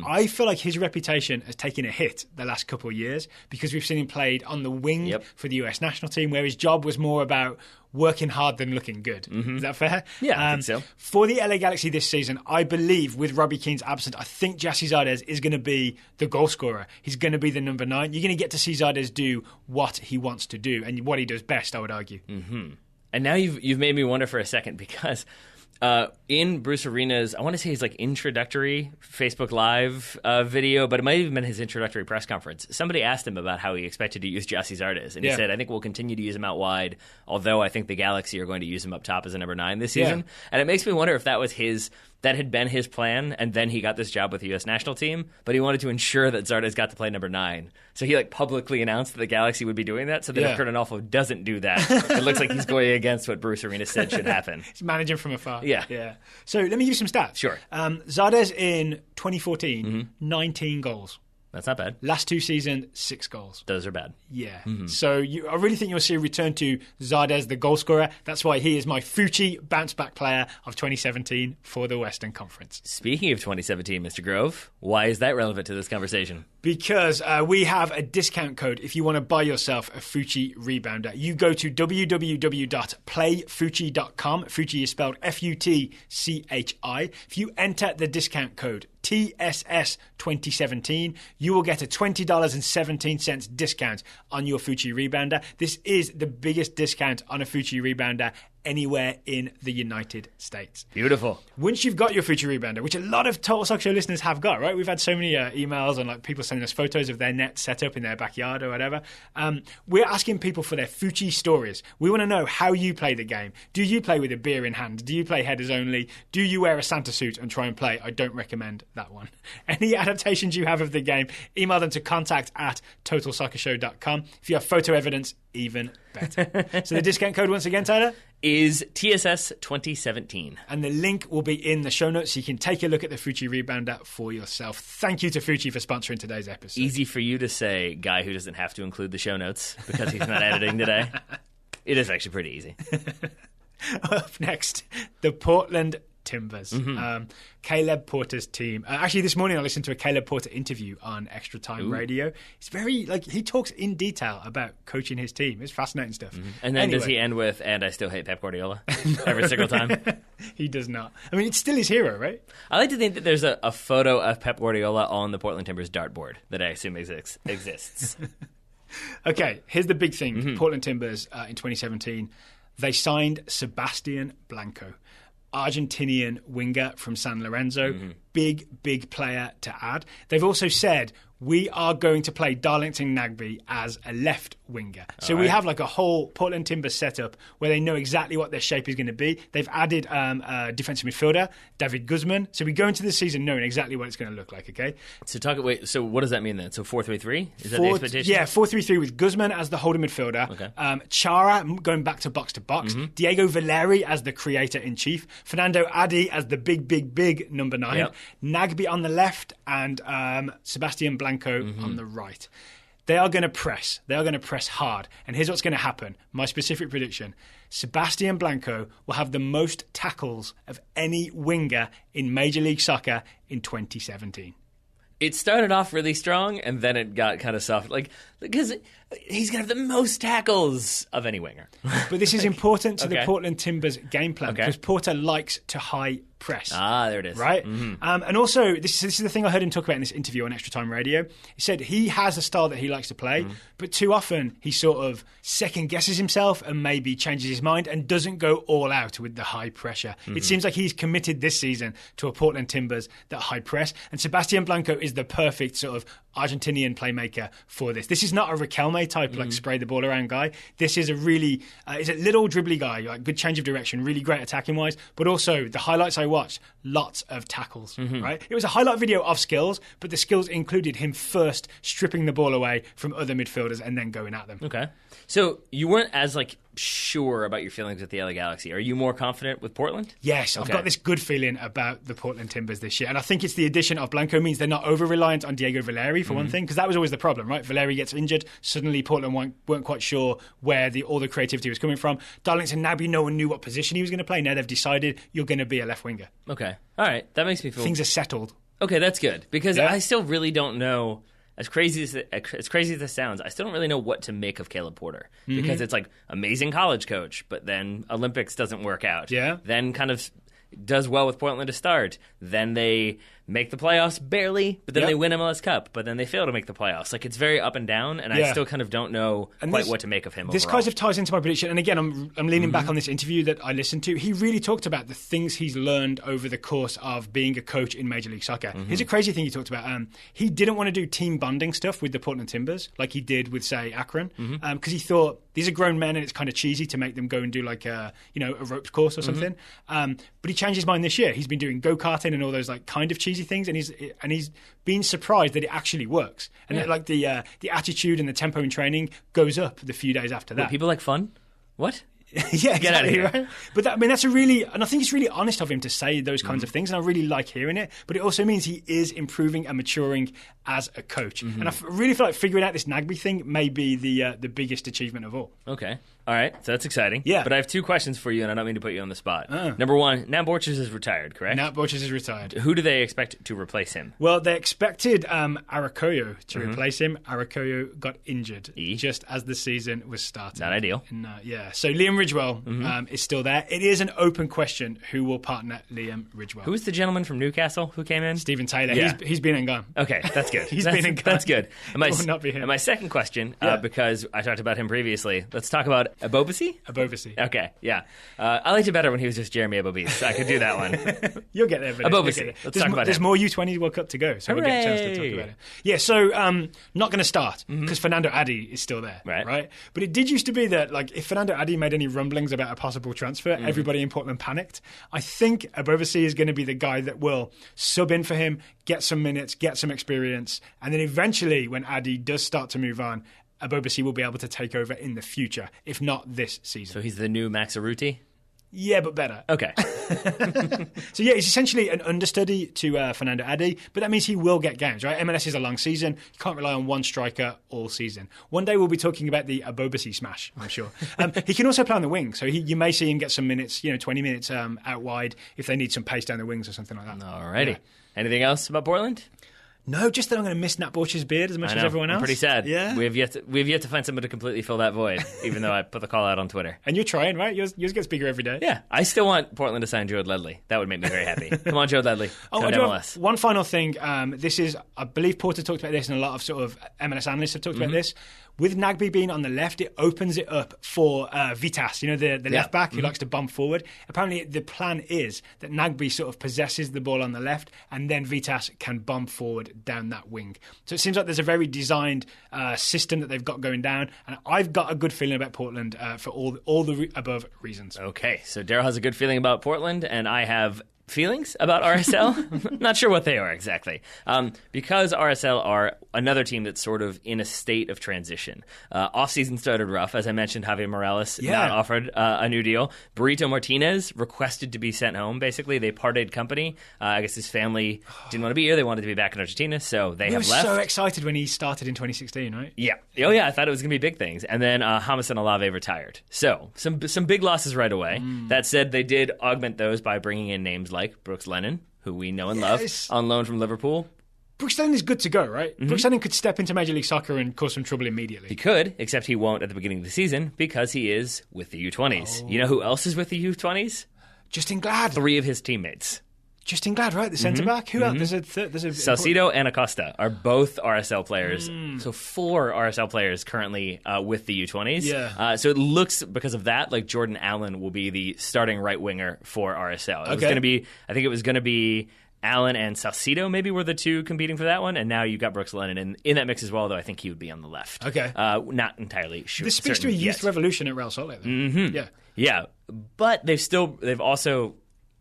I feel like his reputation has taken a hit the last couple of years because we've seen him played on the wing for the US national team where his job was more about working hard than looking good. Is that fair? Yeah, I think so. For the LA Galaxy this season, I believe with Robbie Keane's absence, I think Gyasi Zardes is going to be the goal scorer. He's going to be the number 9. You're going to get to see Zardes do what he wants to do and what he does best, I would argue. And now you've made me wonder for a second because... in Bruce Arena's, I want to say his introductory Facebook Live video, but it might have even been his introductory press conference. Somebody asked him about how he expected to use Gyasi Zardes, and he said, I think we'll continue to use him out wide, although I think the Galaxy are going to use him up top as a number 9 this season. And it makes me wonder if that had been his plan, and then he got this job with the U.S. national team, but he wanted to ensure that Zardes got to play number 9. So he publicly announced that the Galaxy would be doing that, so that if Kurt doesn't do that, it looks like he's going against what Bruce Arena said should happen. He's managing from afar. Yeah. So let me give you some stats. Sure. Zardes in 2014, 19 goals. That's not bad. Last 2 seasons, 6 goals. Those are bad. Yeah. So I really think you'll see a return to Zardes, the goal scorer. That's why he is my Futchi bounce-back player of 2017 for the Western Conference. Speaking of 2017, Mr. Grove, why is that relevant to this conversation? Because we have a discount code if you want to buy yourself a Futchi rebounder. You go to www.playfutchi.com. Futchi is spelled Futchi. If you enter the discount code TSS 2017, you will get a $20.17 discount on your Futchi rebounder. This is the biggest discount on a Futchi rebounder anywhere in the United States. Beautiful. Once you've got your Futchi rebounder, which a lot of Total Soccer Show listeners have got, right? We've had so many emails and people sending us photos of their net set up in their backyard or whatever. We're asking people for their Futchi stories. We want to know how you play the game. Do you play with a beer in hand? Do you play headers only? Do you wear a Santa suit and try and play? I don't recommend that one. Any adaptations you have of the game, email them to contact@totalsoccershow.com. If you have photo evidence, even better. So the discount code once again, Tyler? Is TSS 2017. And the link will be in the show notes so you can take a look at the Futchi rebounder for yourself. Thank you to Futchi for sponsoring today's episode. Easy for you to say, guy who doesn't have to include the show notes because he's not editing today. It is actually pretty easy. Up next, the Portland Timbers. Caleb Porter's team. Actually, this morning I listened to a Caleb Porter interview on Extra Time Radio. It's very, he talks in detail about coaching his team. It's fascinating stuff. And then does he end with, and I still hate Pep Guardiola every single time? He does not. I mean, it's still his hero, right? I like to think that there's a photo of Pep Guardiola on the Portland Timbers dartboard that I assume exists. Okay, here's the big thing. Portland Timbers in 2017, they signed Sebastian Blanco. Argentinian winger from San Lorenzo. Big player to add. They've also said, we are going to play Darlington Nagbe as a left winger. So we have a whole Portland Timbers setup where they know exactly what their shape is going to be. They've added a defensive midfielder, David Guzman. So we go into the season knowing exactly what it's going to look like, okay? So what does that mean then? So 4-3-3? Is that the expectation? Yeah, 4-3-3 with Guzman as the holding midfielder. Okay. Chara going back to box, Diego Valeri as the creator-in-chief. Fernando Adi as the big number 9. Yep. Nagbe on the left and Sebastian Blanco on the right. They are going to press. They are going to press hard. And here's what's going to happen. My specific prediction. Sebastian Blanco will have the most tackles of any winger in Major League Soccer in 2017. It started off really strong, and then it got kind of soft. Because He's going to have the most tackles of any winger. But this is important to the Okay. Portland Timbers game plan because Porter likes to high press. Ah, there it is. Right? And also, this is the thing I heard him talk about in this interview on Extra Time Radio. He said he has a style that he likes to play, but too often he sort of second-guesses himself and maybe changes his mind and doesn't go all out with the high pressure. It seems like he's committed this season to a Portland Timbers that high press, and Sebastian Blanco is the perfect sort of Argentinian playmaker for this. This is not a Riquelme type, like spray the ball around guy. This is a really, is a little dribbly guy, like good change of direction, really great attacking wise, but also the highlights I watched, lots of tackles, right? It was a highlight video of skills, but the skills included him first stripping the ball away from other midfielders and then going at them. Okay. So you weren't as sure about your feelings with the LA Galaxy. Are you more confident with Portland? Yes, I've got this good feeling about the Portland Timbers this year. And I think it's the addition of Blanco means they're not over-reliant on Diego Valeri, for one thing, because that was always the problem, right? Valeri gets injured. Suddenly Portland weren't quite sure where all the creativity was coming from. Darlington Nagbe, no one knew what position he was going to play. Now they've decided you're going to be a left winger. Okay. All right. That makes me feel... Things are settled. Okay, that's good. Because I still really don't know... As crazy as this sounds, I still don't really know what to make of Caleb Porter because it's amazing college coach, but then Olympics doesn't work out. Yeah. Then kind of does well with Portland to start. Then they make the playoffs barely, but then they win MLS Cup, but then they fail to make the playoffs. It's very up and down, and I still kind of don't know quite what to make of him This overall. kind of ties into my prediction. And again, I'm leaning back on this interview that I listened to. He really talked about the things he's learned over the course of being a coach in Major League Soccer. Here's a crazy thing he talked about. He didn't want to do team bonding stuff with the Portland Timbers like he did with, say, Akron, because he thought these are grown men and it's kind of cheesy to make them go and do a ropes course or something. But he changed his mind this year. He's been doing go-karting and all those kind of cheesy things, and he's been surprised that it actually works. And that, the attitude and the tempo in training goes up the few days after that. People like fun? What? Yeah, Get out of exactly, here. right? But that's and I think it's really honest of him to say those kinds of things, and I really like hearing it. But it also means he is improving and maturing as a coach. And I really feel like figuring out this Nagbe thing may be the biggest achievement of all. Okay. All right. So that's exciting. Yeah. But I have two questions for you, and I don't mean to put you on the spot. Number one, Nat Borchers is retired, correct? Nat Borchers is retired. Who do they expect to replace him? Well, they expected Arakoyo to replace him. Arakoyo got injured just as the season was starting. Not ideal. And, so Liam Ridgewell is still there. It is an open question who will partner Liam Ridgewell. Who's the gentleman from Newcastle who came in? Stephen Taylor. Yeah. He's been and gone. Okay, that's good. He's been and gone. That's good. And It will not be him. And my second question, because I talked about him previously, let's talk about Abobasi. Abovasi. Okay, yeah. I liked it better when he was just Jeremy Abobasi. I could do that one. You'll get there. Abovasi. Let's talk about There's him. more U20 World Cup to go, so we'll get a chance to talk about it. Yeah, so not going to start because Fernando Adi is still there, right? But it did used to be that if Fernando Adi made any rumblings about a possible transfer, everybody in Portland panicked. I think Abovasi is going to be the guy that will sub in for him, get some minutes, get some experience, and then eventually when Adi does start to move on, Abobasi will be able to take over in the future, if not this season. So he's the new Max Arruti? Yeah, but better. Okay. So yeah, he's essentially an understudy to Fernando Adi, but that means he will get games, right? MLS is a long season. You can't rely on one striker all season. One day we'll be talking about the Abobasi smash, I'm sure. He can also play on the wing, so you may see him get some minutes, 20 minutes out wide if they need some pace down the wings or something like that. Alrighty. Yeah. Anything else about Portland? No, just that I'm going to miss Nat Borchers' beard as much as everyone else. I'm pretty sad. Yeah. We've yet to find someone to completely fill that void, even though I put the call out on Twitter. And you're trying, right? Yours gets bigger every day. Yeah. I still want Portland to sign Joe Ledley. That would make me very happy. Come on, Joe Ledley. I Come do to have MLS. one final thing. This is, I believe Porter talked about this, and a lot of sort of MLS analysts have talked about this. With Nagbe being on the left, it opens it up for Vitas, the left back who likes to bump forward. Apparently, the plan is that Nagbe sort of possesses the ball on the left, and then Vitas can bump forward down that wing. So it seems like there's a very designed system that they've got going down, and I've got a good feeling about Portland for all the above reasons. Okay, so Daryl has a good feeling about Portland, and I have feelings about RSL. Not sure what they are exactly. Because RSL are another team that's sort of in a state of transition. Off-season started rough. As I mentioned, Javier Morales not offered a new deal. Burrito Martinez requested to be sent home, basically. They parted company. I guess his family didn't want to be here. They wanted to be back in Argentina, so they have left. He was so excited when he started in 2016, right? Yeah. Oh, yeah. I thought it was going to be big things. And then Jamison Olave retired. So some big losses right away. That said, they did augment those by bringing in names like Brooks Lennon, who we know and love, on loan from Liverpool. Brooks Lennon is good to go, right? Brooks Lennon could step into Major League Soccer and cause some trouble immediately. He could, except he won't at the beginning of the season because he is with the U20s. You know who else is with the U20s? Justin Glad. 3 of his teammates. Justin Glad, right? The centre-back? Who else? There's a Salcido and Acosta are both RSL players. So 4 RSL players currently with the U20s. Yeah. So it looks, because of that, like Jordan Allen will be the starting right winger for RSL. It was going to be, I think it was going to be Allen and Salcido maybe were the 2 competing for that one, and now you've got Brooks Lennon in that mix as well, though I think he would be on the left. Okay. Not entirely sure. This speaks to a youth revolution at Real Salt Lake, though. Yeah, but they've also,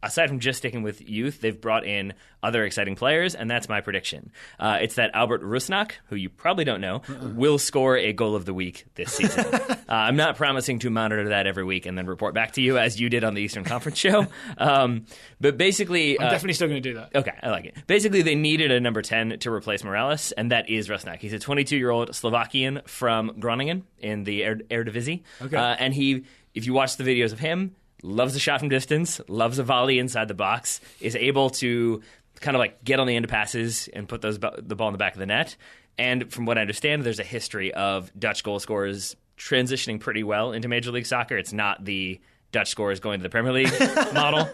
aside from just sticking with youth, they've brought in other exciting players, and that's my prediction. It's that Albert Rusnak, who you probably don't know, will score a goal of the week this season. I'm not promising to monitor that every week and then report back to you as you did on the Eastern Conference show. But basically... I'm definitely still going to do that. Okay, I like it. Basically, they needed a number 10 to replace Morales, and that is Rusnak. He's a 22-year-old Slovakian from Groningen in the Eredivisie. Okay. And if you watch the videos of him, loves a shot from distance, loves a volley inside the box, is able to kind of like get on the end of passes and put the ball in the back of the net. And from what I understand, there's a history of Dutch goal scorers transitioning pretty well into Major League Soccer. It's not the Dutch scorers going to the Premier League model.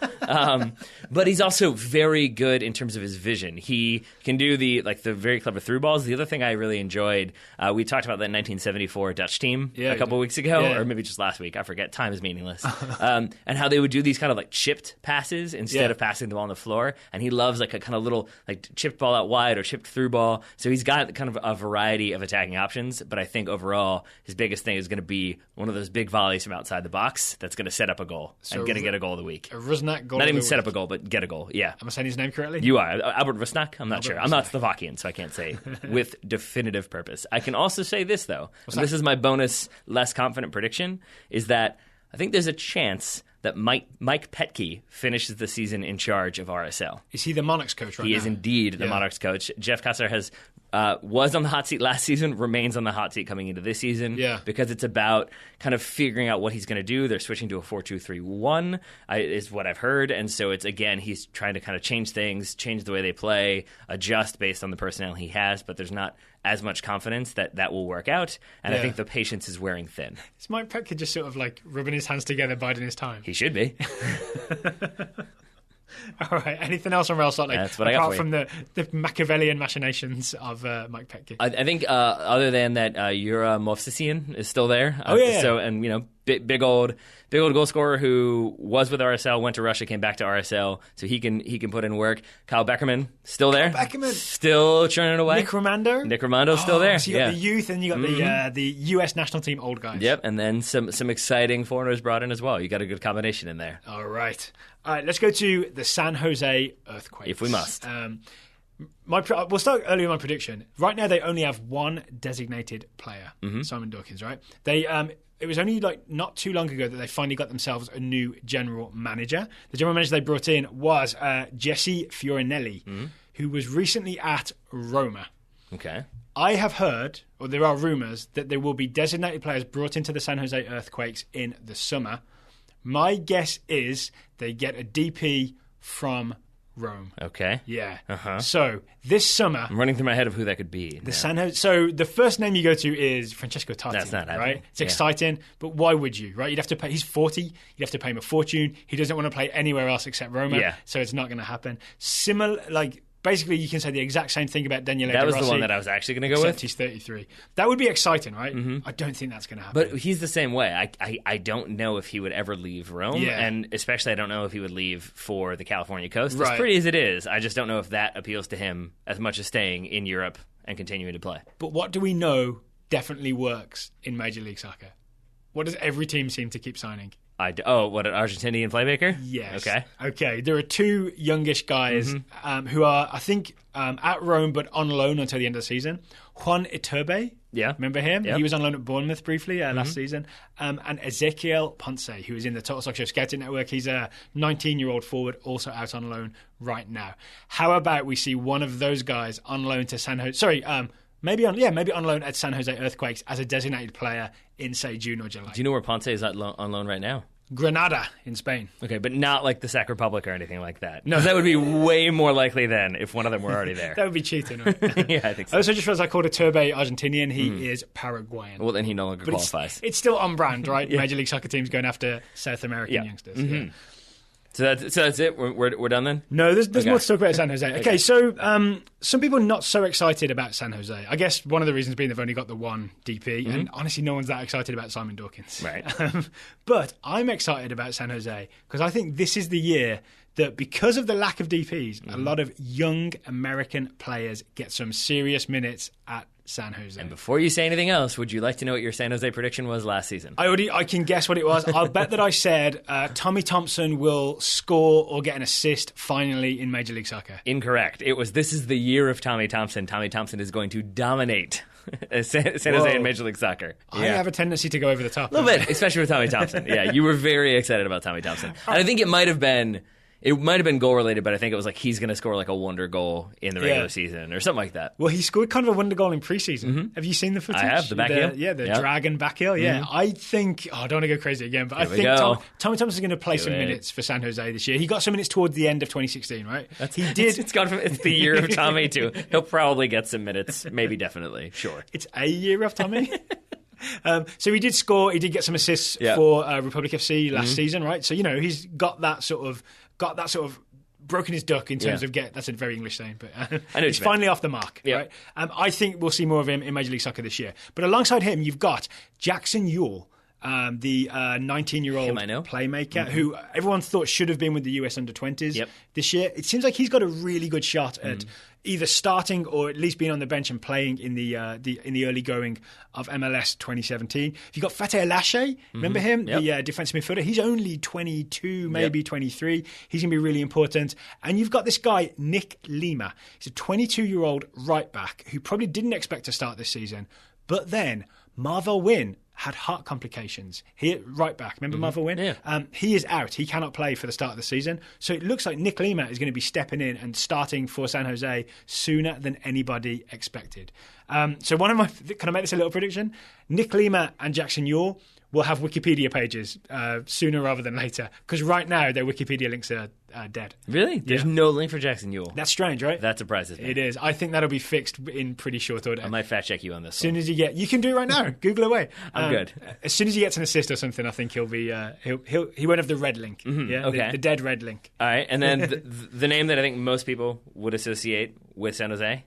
But he's also very good in terms of his vision. He can do the very clever through balls. The other thing I really enjoyed, we talked about that 1974 Dutch team a couple weeks ago, or maybe just last week. I forget. Time is meaningless. And how they would do these kind of like chipped passes instead of passing the ball on the floor. And he loves like a kind of little like chipped ball out wide or chipped through ball. So he's got kind of a variety of attacking options. But I think overall his biggest thing is going to be one of those big volleys from outside the box that's going to set up a goal and going to get a goal of the week. A Rusnak goal. Not even set up a goal, but get a goal. Yeah. Am I saying his name correctly? You are. Albert Rusnak? I'm not sure. I'm not Slovakian, so I can't say with definitive purpose. I can also say this, though. This is my bonus, less confident prediction, is that I think there's a chance that Mike Petke finishes the season in charge of RSL. Is he the Monarchs coach right now? He is indeed the Monarchs coach. Jeff Kasser was on the hot seat last season, remains on the hot seat coming into this season, because it's about kind of figuring out what he's going to do. They're switching to a 4-2-3-1 is what I've heard, and so it's, again, he's trying to kind of change things, change the way they play, adjust based on the personnel he has, but there's not as much confidence that will work out, and I think the patience is wearing thin. Is Mike Petke just sort of like rubbing his hands together, biding his time? He should be. All right. Anything else on Real Salt Lake? That's what I got for you. Apart from the Machiavellian machinations of Mike Petke. I think other than that, Yura Movsisian is still there. So, and you know, big old goal scorer who was with RSL, went to Russia, came back to RSL, so he can put in work. Kyle Beckerman still there. Still churning away. Nick Romando's still there. So you got the youth and you got the US national team old guys. Yep, and then some exciting foreigners brought in as well. You got a good combination in there. All right, let's go to the San Jose Earthquakes. If we must. We'll start early with my prediction. Right now, they only have one designated player, Simon Dawkins. Right? It was only not too long ago that they finally got themselves a new general manager. The general manager they brought in was Jesse Fiorinelli, who was recently at Roma. Okay. I have heard, or there are rumours, that there will be designated players brought into the San Jose Earthquakes in the summer. My guess is they get a DP from Rome. Okay. Yeah. Uh-huh. So this summer, I'm running through my head of who that could be. So the first name you go to is Francesco Totti. That's not happening. Right. It's exciting, but why would you? Right. You'd have to pay. He's 40. You'd have to pay him a fortune. He doesn't want to play anywhere else except Roma. Yeah. So it's not going to happen. Basically, you can say the exact same thing about Daniele De Rossi. That was the one that I was actually going to go with. He's 33. That would be exciting, right? I don't think that's going to happen. But he's the same way. I don't know if he would ever leave Rome, and especially I don't know if he would leave for the California coast. As pretty as it is, I just don't know if that appeals to him as much as staying in Europe and continuing to play. But what do we know definitely works in Major League Soccer? What does every team seem to keep signing? What, an Argentinian playmaker? Yes. Okay. There are two youngish guys who are, I think, at Rome but on loan until the end of the season. Juan Iturbe. Yeah. Remember him? Yep. He was on loan at Bournemouth briefly last season. And Ezequiel Ponce, who is in the Total Soccer Show Scouting Network. He's a 19-year-old forward, also out on loan right now. How about we see one of those guys on loan to San Jose? Sorry, maybe on loan at San Jose Earthquakes as a designated player in, say, June or July. Do you know where Ponce is on loan right now? Granada in Spain. Okay, but not like the Czech Republic or anything like that. No, that would be way more likely than if one of them were already there. That would be cheating, right? Yeah, I think so. I also just realized I called a Turbe Argentinian. He is Paraguayan. Well, then he no longer qualifies. It's still on brand, right? Major League Soccer teams going after South American youngsters. Yeah. So that's it? We're done then? No, there's more to talk about San Jose. Okay, so some people are not so excited about San Jose. I guess one of the reasons being they've only got the one DP, and honestly no one's that excited about Simon Dawkins. Right. But I'm excited about San Jose because I think this is the year that because of the lack of DPs, a lot of young American players get some serious minutes at San Jose. And before you say anything else, would you like to know what your San Jose prediction was last season? I can guess what it was. I'll bet that I said Tommy Thompson will score or get an assist finally in Major League Soccer. Incorrect. It was, this is the year of Tommy Thompson. Tommy Thompson is going to dominate San Jose in Major League Soccer. I have a tendency to go over the top. A little bit, especially with Tommy Thompson. Yeah, you were very excited about Tommy Thompson. And I think it might have been goal related, but I think it was like he's going to score like a wonder goal in the regular season or something like that. Well, he scored kind of a wonder goal in preseason. Have you seen the footage? I have, the back heel. Yeah, the dragon back heel. Yeah, I think, I don't want to go crazy again, but I think Tommy Thompson's going to play some minutes for San Jose this year. He got some minutes towards the end of 2016, right? He did. It's gone from it's the year of Tommy to he'll probably get some minutes, maybe definitely, sure. It's a year of Tommy. So he did score. He did get some assists for Republic FC last season, right? So he's got that sort of broken his duck in terms of that's a very English saying, but he's finally off the mark, right? I think we'll see more of him in Major League Soccer this year. But alongside him, you've got Jackson Ewell, the 19-year-old playmaker who everyone thought should have been with the US under-20s this year. It seems like he's got a really good shot at either starting or at least being on the bench and playing in the early going of MLS 2017. You've got Fateh Lashe, remember him? The defensive midfielder. He's only 22, maybe 23. He's going to be really important. And you've got this guy, Nick Lima. He's a 22-year-old right back who probably didn't expect to start this season. But then Marvel Wynn had heart complications. Here, right back. Remember Marvel Wynn? Yeah. He is out. He cannot play for the start of the season. So it looks like Nick Lima is going to be stepping in and starting for San Jose sooner than anybody expected. So can I make this a little prediction? Nick Lima and Jackson Ewell will have Wikipedia pages sooner rather than later. Because right now, their Wikipedia links are dead. Really? There's no link for Jackson Ewell. That's strange, right? That surprises me. It is. I think that'll be fixed in pretty short order. I might fact check you on this. As soon as you can do it right now. Google away. I'm good. As soon as he gets an assist or something, I think he'll be he won't have the red link. Yeah, okay. The dead red link. All right, and then the name that I think most people would associate with San Jose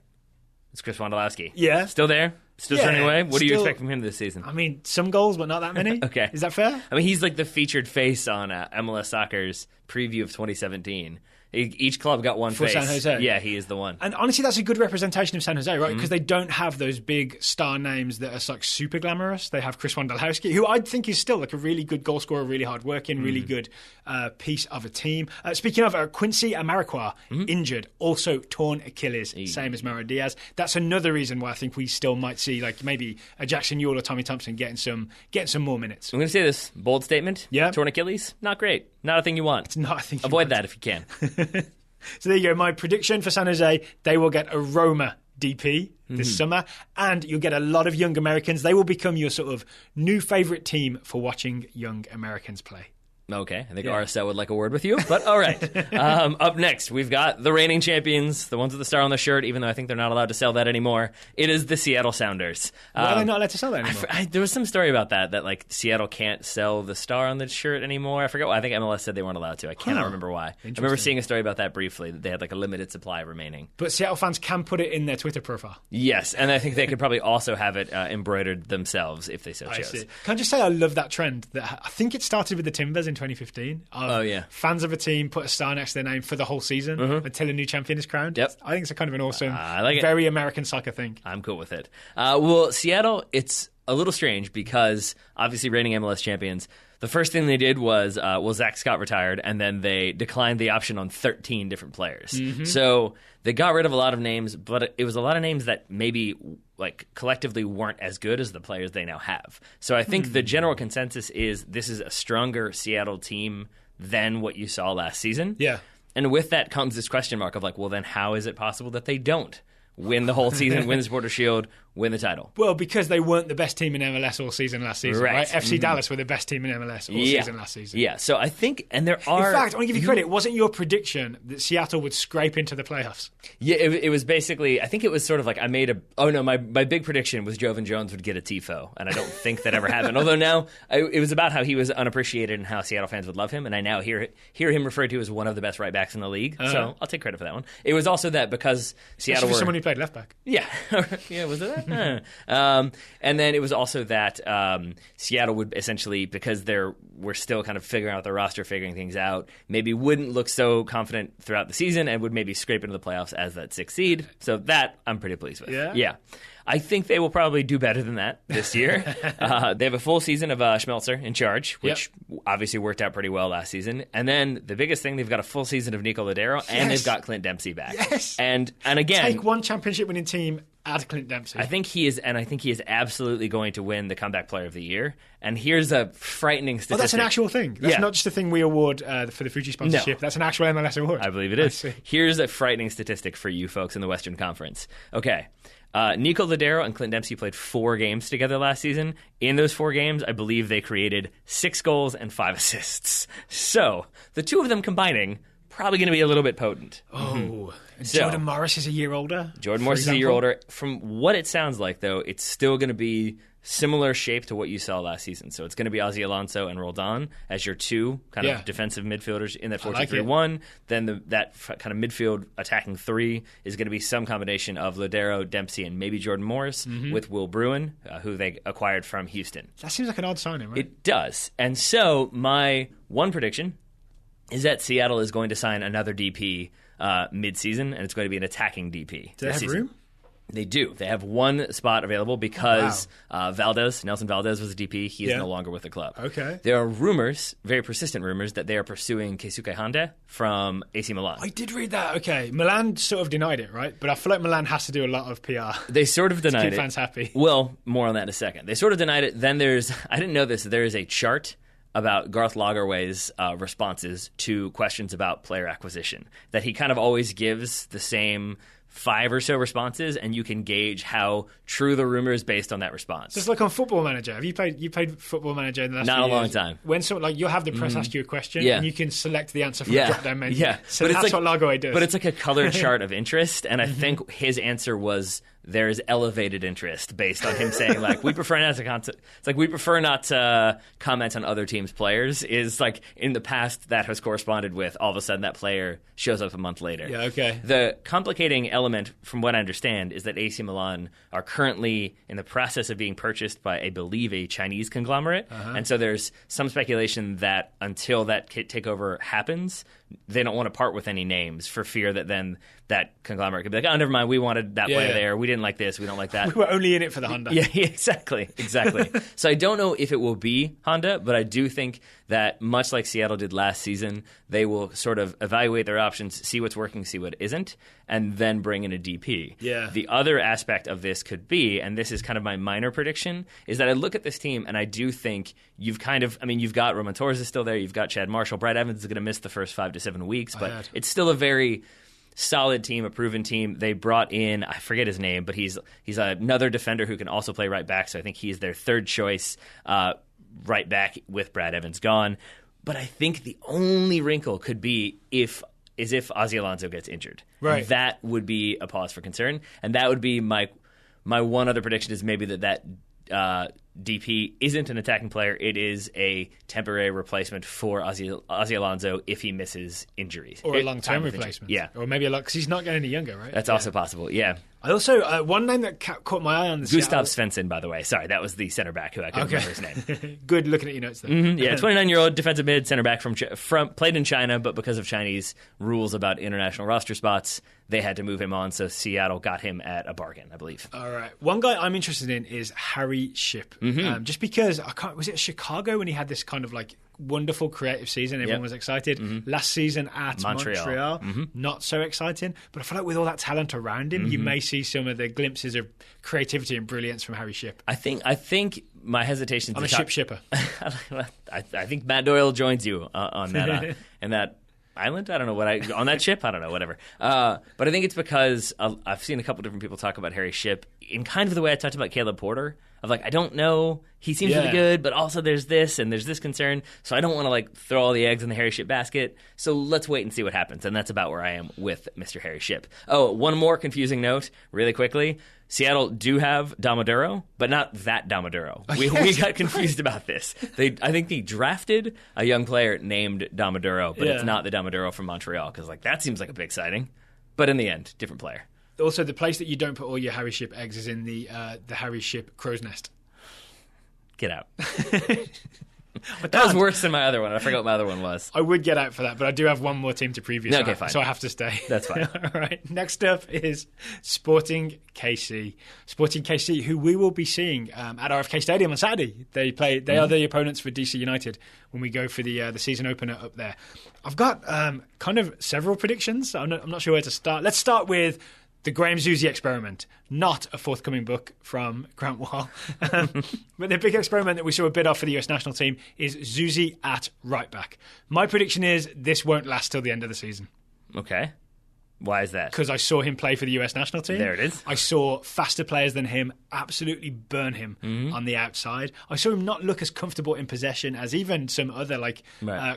is Chris Wondolowski. Yeah, still there. Still turning away? What do you expect from him this season? I mean, some goals, but not that many. Okay. Is that fair? I mean, he's like the featured face on MLS Soccer's preview of 2017. Each club got one face. For San Jose? Yeah, he is the one. And honestly, that's a good representation of San Jose, right? Because they don't have those big star names that are like super glamorous. They have Chris Wondolowski, who I think is still like a really good goal scorer, really hard working, really good piece of a team. Speaking of Quincy Amarikwa, injured, also torn Achilles, same as Mauro Diaz. That's another reason why I think we still might see like maybe a Jackson Ewell or Tommy Thompson getting some more minutes. I'm going to say this bold statement. Yeah. Torn Achilles, not great. Not a thing you want. It's not a thing. Avoid that if you can. So there you go. My prediction for San Jose: they will get a Roma DP this summer, and you'll get a lot of young Americans. They will become your sort of new favourite team for watching young Americans play. Okay, I think RSL would like a word with you, but all right. Up next, we've got the reigning champions, the ones with the star on the shirt, even though I think they're not allowed to sell that anymore. It is the Seattle Sounders. Why are they not allowed to sell that anymore? There was some story about that like Seattle can't sell the star on the shirt anymore. I forget why. I think MLS said they weren't allowed to. I cannot remember why. I remember seeing a story about that briefly, that they had like a limited supply remaining. But Seattle fans can put it in their Twitter profile. Yes, and I think they could probably also have it embroidered themselves if they so chose. See. Can I just say I love that trend? That I think it started with the Timbers in 2015. Fans of a team put a star next to their name for the whole season until a new champion is crowned. Yep. I think it's a kind of an awesome, very American soccer thing. I'm cool with it. Well, Seattle, it's a little strange because obviously reigning MLS champions, the first thing they did was, Zach Scott retired, and then they declined the option on 13 different players. So they got rid of a lot of names, but it was a lot of names that maybe like collectively weren't as good as the players they now have. So I think the general consensus is this is a stronger Seattle team than what you saw last season. Yeah. And with that comes this question mark of like, well, then how is it possible that they don't win the whole season, win the Supporters' Shield, win the title. Well, because they weren't the best team in MLS all season last season, right? FC Dallas were the best team in MLS all season last season. Yeah, so I think, and there are... In fact, I want to give you credit. Wasn't your prediction that Seattle would scrape into the playoffs? Yeah, it was basically, I think it was sort of like I made a... Oh, no, my big prediction was Jovan Jones would get a TIFO, and I don't think that ever happened. Although now, it was about how he was unappreciated and how Seattle fans would love him, and I now hear him referred to as one of the best right backs in the league, so I'll take credit for that one. It was also that because Seattle for someone who played left back. Yeah. Yeah, was it that? And then it was also that Seattle would essentially, because we're still kind of figuring out the roster, figuring things out, maybe wouldn't look so confident throughout the season and would maybe scrape into the playoffs as that 6th seed. So that I'm pretty pleased with. Yeah. I think they will probably do better than that this year. They have a full season of Schmelzer in charge, which obviously worked out pretty well last season. And then the biggest thing, they've got a full season of Nico Ladero, and they've got Clint Dempsey back. Yes. And again, take one championship winning team, add Clint Dempsey. I think he is absolutely going to win the Comeback Player of the Year. And here's a frightening statistic. Oh, that's an actual thing. That's not just a thing we award for the Futchi sponsorship. No. That's an actual MLS award. I believe it is. Here's a frightening statistic for you folks in the Western Conference. Okay. Nico Ladero and Clint Dempsey played 4 games together last season. In those 4 games, I believe they created 6 goals and 5 assists. So, the two of them combining, probably going to be a little bit potent. Oh, Jordan Morris is a year older? Jordan Morris is a year older. From what it sounds like, though, it's still going to be similar shape to what you saw last season. So it's going to be Ozzie Alonso and Roldan as your 2 kind of defensive midfielders in that 4-2-3-1. Then that kind of midfield attacking 3 is going to be some combination of Ladero, Dempsey, and maybe Jordan Morris with Will Bruin, who they acquired from Houston. That seems like an odd signing, right? It does. And so my one prediction is that Seattle is going to sign another DP mid-season, and it's going to be an attacking DP. Do they have room? They do. They have one spot available because Nelson Valdez was a DP. He is no longer with the club. Okay. There are rumors, very persistent rumors, that they are pursuing Keisuke Honda from AC Milan. I did read that. Okay. Milan sort of denied it, right? But I feel like Milan has to do a lot of PR. They sort of denied it. To keep fans happy. Well, more on that in a second. They sort of denied it. Then I didn't know this, there is a chart about Garth Lagerwey's responses to questions about player acquisition, that he kind of always gives the same 5 or so responses, and you can gauge how true the rumor is based on that response. Just like on Football Manager. Have you played Football Manager in the last Not few a years? long time. When you'll have the press ask you a question, and you can select the answer from the drop-down menu. Yeah. So but that's what Lagerwey does. But it's like a colored chart of interest, and I think his answer was there's elevated interest based on him saying, like, we prefer not to comment on other teams' players. Is like in the past that has corresponded with all of a sudden that player shows up a month later. Yeah, okay. The complicating element, from what I understand, is that AC Milan are currently in the process of being purchased by, I believe, a Chinese conglomerate. And so there's some speculation that until that takeover happens, they don't want to part with any names for fear that then that conglomerate could be like, oh, never mind, we wanted that player there. We didn't like this. We don't like that. We were only in it for the Honda. Yeah, exactly. So I don't know if it will be Honda, but I do think that much like Seattle did last season, they will sort of evaluate their options, see what's working, see what isn't, and then bring in a DP. Yeah. The other aspect of this could be, and this is kind of my minor prediction, is that I look at this team and I do think you've got Roman Torres is still there, you've got Chad Marshall, Brad Evans is going to miss the first 5 to 7 weeks, but it's still a very solid team, a proven team. They brought in, I forget his name, but he's another defender who can also play right back, so I think he's their third choice right back with Brad Evans gone. But I think the only wrinkle could be if Ozzie Alonso gets injured. Right. That would be a pause for concern, and that would be my one other prediction is maybe that DP isn't an attacking player. It is a temporary replacement for Ozzie Alonso if he misses injuries. Or a long-term replacement. Yeah. Or maybe because he's not getting any younger, right? That's also possible, yeah. I also, one name that caught my eye on the Gustav Svensson, by the way. Sorry, that was the center back who I couldn't remember his name. Good looking at your notes there. Yeah, 29-year-old defensive mid center back from played in China, but because of Chinese rules about international roster spots, they had to move him on, so Seattle got him at a bargain, I believe. All right. One guy I'm interested in is Harry Shipp. Just because, was it Chicago when he had this kind of like wonderful creative season? Everyone was excited. Last season at Montreal, not so exciting. But I feel like with all that talent around him, you may see some of the glimpses of creativity and brilliance from Harry Shipp. I think my hesitation. I'm a shipper. I think Matt Doyle joins you on that and that island? I don't know on that ship? I don't know, whatever. But I think it's because I've seen a couple different people talk about Harry Shipp in kind of the way I talked about Caleb Porter. Of like, I don't know. He seems really good, but also there's this and there's this concern. So I don't want to like throw all the eggs in the Harry Shipp basket. So let's wait and see what happens. And that's about where I am with Mr. Harry Shipp. Oh, one more confusing note really quickly. Seattle do have Damaduro, but not that Damaduro. We got confused about this. I think they drafted a young player named Damaduro, but it's not the Damaduro from Montreal because like that seems like a big signing. But in the end, different player. Also, the place that you don't put all your Harry Shipp eggs is in the Harry Shipp crow's nest. Get out. That was worse than my other one. I forgot what my other one was. I would get out for that, but I do have one more team to preview. Okay, fine. So I have to stay. That's fine. All right. Next up is Sporting KC. Sporting KC, who we will be seeing at RFK Stadium on Saturday. They are the opponents for DC United when we go for the season opener up there. I've got kind of several predictions. I'm not sure where to start. Let's start with the Graham Zusi experiment, not a forthcoming book from Grant Wall. But the big experiment that we saw a bit of for the US national team is Zusi at right back. My prediction is this won't last till the end of the season. Okay. Why is that? Because I saw him play for the US national team. There it is. I saw faster players than him absolutely burn him on the outside. I saw him not look as comfortable in possession as even some other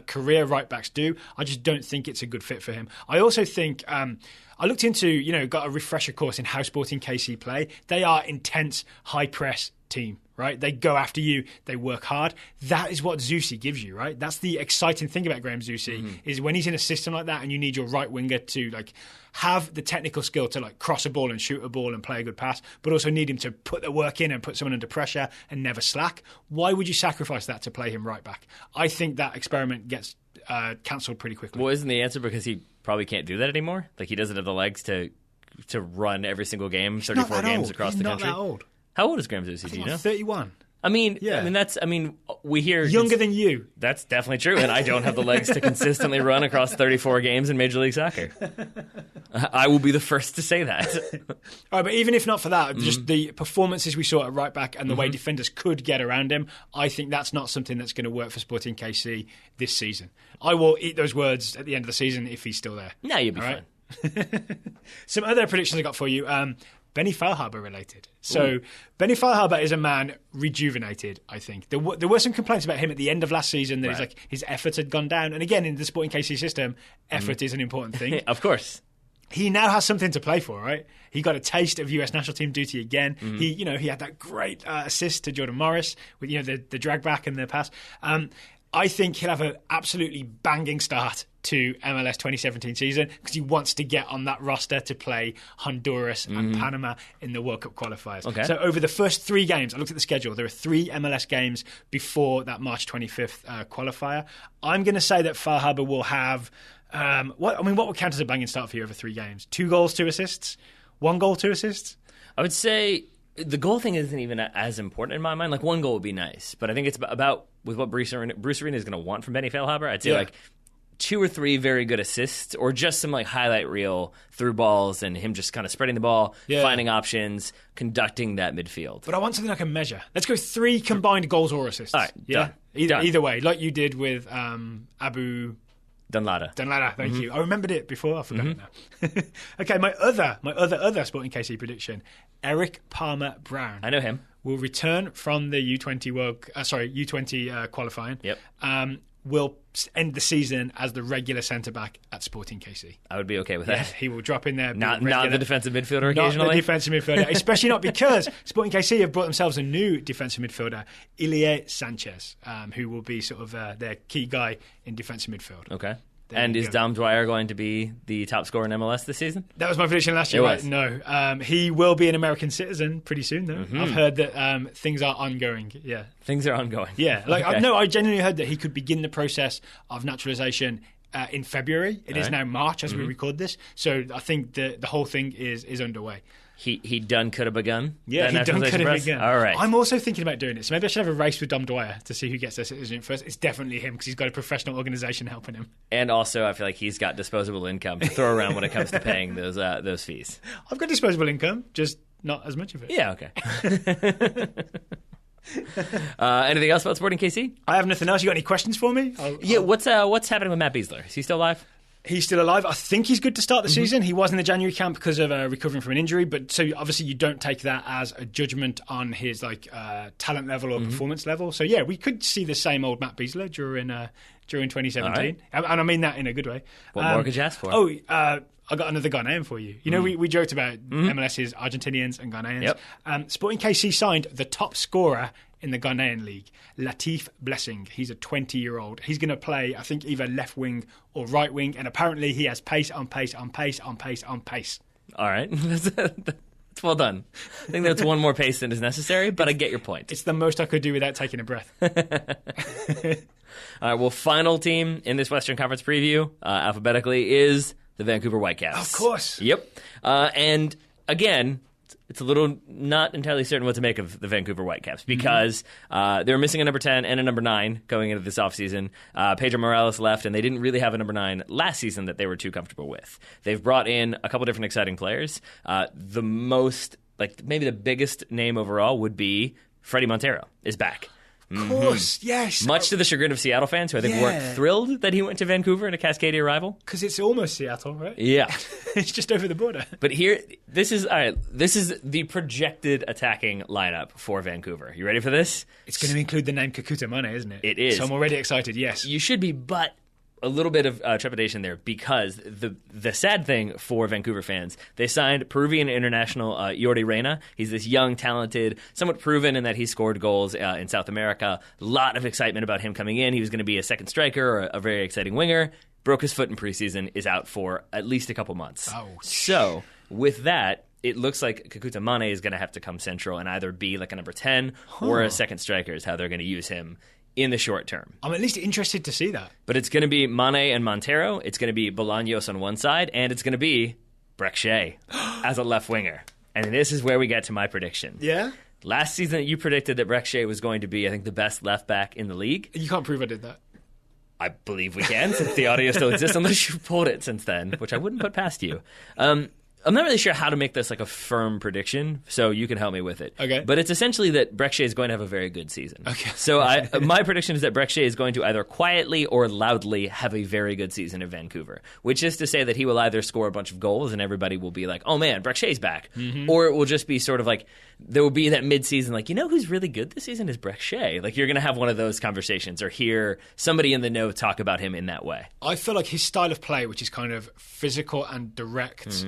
career right backs do. I just don't think it's a good fit for him. I also think I looked into, got a refresher course in how Sporting KC play. They are intense, high press team, right? They go after you. They work hard. That is what Zusi gives you, right? That's the exciting thing about Graham Zusi is when he's in a system like that and you need your right winger to have the technical skill to cross a ball and shoot a ball and play a good pass, but also need him to put the work in and put someone under pressure and never slack. Why would you sacrifice that to play him right back? I think that experiment gets cancelled pretty quickly. Well, isn't the answer because he probably can't do that anymore? Like he doesn't have the legs to run every single game, 34 games across the country. He's not that old. How old is Graham Zusi? Do you know? 31. We hear younger than you. That's definitely true, and I don't have the legs to consistently run across 34 games in Major League Soccer. I will be the first to say that. All right, but even if not for that, just the performances we saw at right back and the way defenders could get around him, I think that's not something that's going to work for Sporting KC this season. I will eat those words at the end of the season if he's still there. No, you'll be fine. Some other predictions I got for you. Benny Feilhaber related. So Benny Feilhaber is a man rejuvenated, I think. There were some complaints about him at the end of last season that his effort had gone down. And again, in the Sporting KC system, effort is an important thing. Of course. He now has something to play for, right? He got a taste of US national team duty again. He had that great assist to Jordan Morris with the drag back and the pass. I think he'll have an absolutely banging start to MLS 2017 season because he wants to get on that roster to play Honduras and Panama in the World Cup qualifiers. Okay. So over the first 3 games, I looked at the schedule, there are 3 MLS games before that March 25th qualifier. I'm going to say that Feilhaber will have, what would count as a banging start for you over 3 games? 2 goals, 2 assists? 1 goal, 2 assists? I would say the goal thing isn't even as important in my mind. 1 goal would be nice, but I think it's about with what Bruce Arena is going to want from Benny Feilhaber. I'd say 2 or 3 very good assists, or just some highlight reel through balls and him just kind of spreading the ball, finding options, conducting that midfield. But I want something I can measure. Let's go 3 combined goals or assists. All right, done. Either way, like you did with Abu Dunlada, thank you. I remembered it before. I forgot it now. Okay, my other Sporting KC prediction: Eric Palmer Brown. I know him. Will return from the U20 qualifying. Yep. Will end the season as the regular centre-back at Sporting KC. I would be okay with that. He will drop in there. Not the defensive midfielder occasionally? Not the defensive midfielder, especially not because Sporting KC have brought themselves a new defensive midfielder, Ilie Sanchez, who will be sort of their key guy in defensive midfield. Okay. And is Dom Dwyer going to be the top scorer in MLS this season? That was my prediction last year. Right? No. He will be an American citizen pretty soon, though. I've heard that things are ongoing. Yeah. Things are ongoing. Yeah. I genuinely heard that he could begin the process of naturalization in February. It is now March as we record this. So I think the whole thing is underway. He done could have begun? Yeah, he done could have begun. All right. I'm also thinking about doing it. So maybe I should have a race with Dom Dwyer to see who gets their citizenship first. It's definitely him because he's got a professional organisation helping him. And also, I feel like he's got disposable income to throw around when it comes to paying those fees. I've got disposable income, just not as much of it. Yeah, okay. Anything else about Sporting KC? I have nothing else. You got any questions for me? What's happening with Matt Besler? Is he still alive? He's still alive. I think he's good to start the season. He was in the January camp because of recovering from an injury, but so obviously you don't take that as a judgment on his talent level or performance level. So yeah, we could see the same old Matt Beasler during 2017, right. And I mean that in a good way. What more could you ask for? I got another Ghanaian for you. You know, we joked about MLS's Argentinians and Ghanaians. Yep. Sporting KC signed the top scorer in the Ghanaian league, Latif Blessing. He's a 20-year-old. He's going to play, I think, either left wing or right wing, and apparently he has pace on pace on pace on pace on pace. All right. It's well done. I think that's one more pace than is necessary, but I get your point. It's the most I could do without taking a breath. All right, well, final team in this Western Conference preview, alphabetically, is the Vancouver Whitecaps. Of course. Yep. And again, it's a little not entirely certain what to make of the Vancouver Whitecaps because they were missing a number 10 and a number 9 going into this offseason. Pedro Morales left, and they didn't really have a number 9 last season that they were too comfortable with. They've brought in a couple different exciting players. The most, maybe the biggest name overall would be Freddie Montero is back. Of course, yes. Much to the chagrin of Seattle fans, who I think weren't thrilled that he went to Vancouver in a Cascadia rival. Because it's almost Seattle, right? Yeah. It's just over the border. But here, this is the projected attacking lineup for Vancouver. You ready for this? It's going to include the name Kakuta Mane, isn't it? It is. So I'm already excited, yes. You should be, but a little bit of trepidation there because the sad thing for Vancouver fans, they signed Peruvian international Jordi Reyna. He's this young, talented, somewhat proven in that he scored goals in South America. A lot of excitement about him coming in. He was going to be a second striker or a very exciting winger. Broke his foot in preseason, is out for at least a couple months. Ouch. So with that, it looks like Kakuta Mane is going to have to come central and either be like a number 10 or a second striker is how they're going to use him in the short term. I'm at least interested to see that. But it's going to be Mane and Montero, it's going to be Bolaños on one side, and it's going to be Brek Shea as a left winger. And this is where we get to my prediction. Yeah? Last season, you predicted that Brek Shea was going to be, I think, the best left back in the league. You can't prove I did that. I believe we can, since the audio still exists, unless you pulled it since then, which I wouldn't put past you. I'm not really sure how to make this like a firm prediction, so you can help me with it. Okay. But it's essentially that Brek Shea is going to have a very good season. Okay. So my prediction is that Brek Shea is going to either quietly or loudly have a very good season in Vancouver, which is to say that he will either score a bunch of goals and everybody will be like, oh man, Brek Shea's back. Or it will just be sort of like, there will be that mid-season, like, you know who's really good this season is Brek Shea. Like, you're going to have one of those conversations or hear somebody in the know talk about him in that way. I feel like his style of play, which is kind of physical and direct,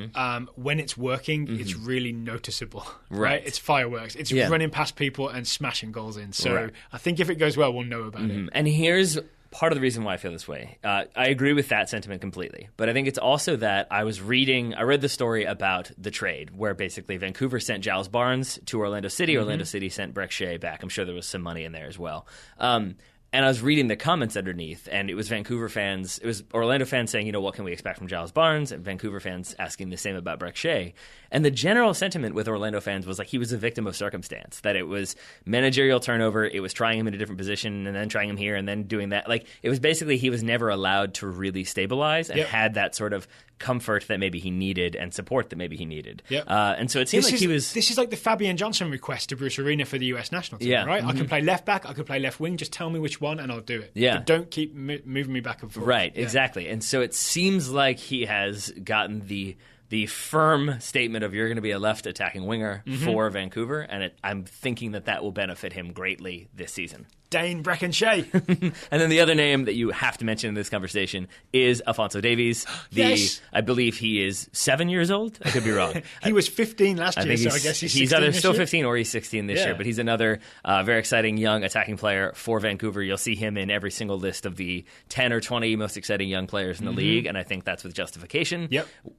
when it's working, it's really noticeable. Right? It's fireworks. It's running past people and smashing goals in. So I think if it goes well, we'll know about it. And here's part of the reason why I feel this way. I agree with that sentiment completely. But I think it's also that I read the story about the trade where basically Vancouver sent Giles Barnes to Orlando City. Orlando City sent Brek Shea back. I'm sure there was some money in there as well. And I was reading the comments underneath, and it was Vancouver fans, it was Orlando fans saying, you know, what can we expect from Giles Barnes? And Vancouver fans asking the same about Brek Shea. And the general sentiment with Orlando fans was like he was a victim of circumstance, that it was managerial turnover, it was trying him in a different position, and then trying him here, and then doing that. Like, it was basically he was never allowed to really stabilize and had that sort of comfort that maybe he needed and support that maybe he needed. And so it seemed like he was... This is like the Fabian Johnson request to Bruce Arena for the US national team, right? I can play left back, I can play left wing, just tell me which one and I'll do it. But don't keep moving me back and forth. Right, exactly. And so it seems like he has gotten the firm statement of you're going to be a left attacking winger for Vancouver, and I'm thinking that will benefit him greatly this season. Dane Brecken Shea. And then the other name that you have to mention in this conversation is Alphonso Davies. Yes. I believe he is 7 years old. I could be wrong. He was 15 last year, so I guess he's either still 15 or he's 16 this year. But he's another very exciting young attacking player for Vancouver. You'll see him in every single list of the 10 or 20 most exciting young players in the league, and I think that's with justification.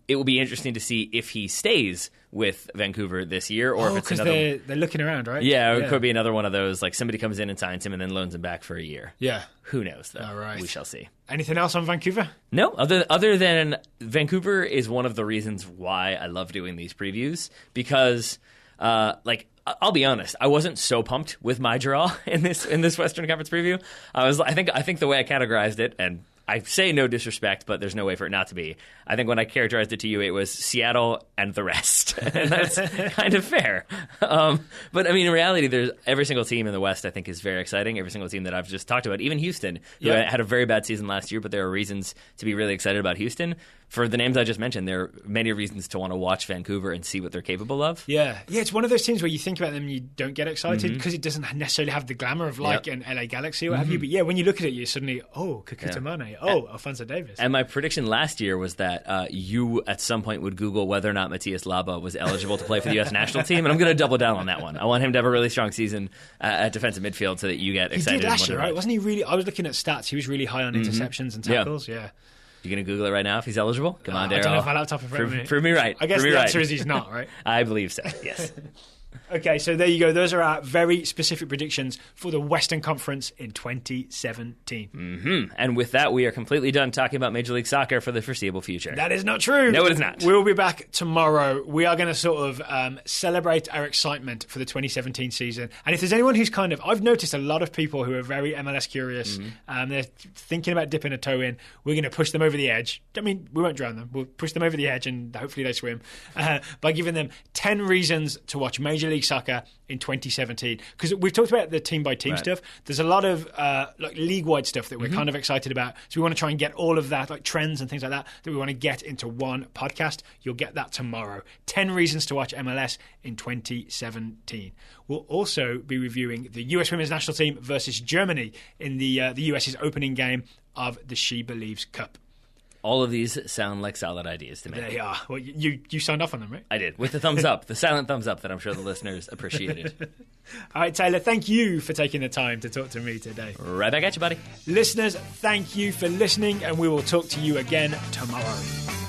It will be interesting to see if he stays with Vancouver this year, or if it's another... they're looking around, right? Yeah, or it could be another one of those, like somebody comes in and signs him and then loans him back for a year. Yeah. Who knows, though? All right. We shall see. Anything else on Vancouver? No, other than Vancouver is one of the reasons why I love doing these previews, because, I'll be honest, I wasn't so pumped with my draw in this Western Conference preview. I think the way I categorized it, and I say no disrespect, but there's no way for it not to be. I think when I characterized it to you, it was Seattle and the rest. And that's kind of fair. But, I mean, in reality, there's every single team in the West I think is very exciting. Every single team that I've just talked about, even Houston, who had a very bad season last year, but there are reasons to be really excited about Houston. For the names I just mentioned, there are many reasons to want to watch Vancouver and see what they're capable of. Yeah, it's one of those teams where you think about them and you don't get excited because it doesn't necessarily have the glamour of like an LA Galaxy or what have you. But yeah, when you look at it, you suddenly, Kekuta Mane, Alphonso Davies. And my prediction last year was that you at some point would Google whether or not Matias Laba was eligible to play for the U.S. national team, and I'm going to double down on that one. I want him to have a really strong season at defensive midfield so that you get excited. He did last year, right? Wasn't he really? I was looking at stats. He was really high on interceptions and tackles. Yeah. You going to Google it right now if he's eligible? Come on, Daryl. I don't have my laptop in front of me. Prove me right. I guess the answer is he's not, right? I believe so, yes. Okay, so there you go. Those are our very specific predictions for the Western Conference in 2017. And with that, we are completely done talking about Major League Soccer for the foreseeable future. That is not true. No, it is not. We'll be back tomorrow. We are going to sort of celebrate our excitement for the 2017 season. And if there's anyone who's I've noticed a lot of people who are very MLS curious, they're thinking about dipping a toe in. We're going to push them over the edge. I mean, we won't drown them. We'll push them over the edge and hopefully they swim by giving them 10 reasons to watch Major League Soccer in 2017, because we've talked about the team-by-team stuff. There's a lot of league-wide stuff that we're kind of excited about, so we want to try and get all of that, like trends and things like that we want to get into one podcast. You'll get that tomorrow. 10 reasons to watch MLS in 2017. We'll also be reviewing the US Women's National Team versus Germany in the US's opening game of the She Believes Cup. All of these sound like solid ideas to me. They are. Well, you signed off on them, right? I did, with the thumbs up, the silent thumbs up that I'm sure the listeners appreciated. All right, Taylor, thank you for taking the time to talk to me today. Right back at you, buddy. Listeners, thank you for listening, and we will talk to you again tomorrow.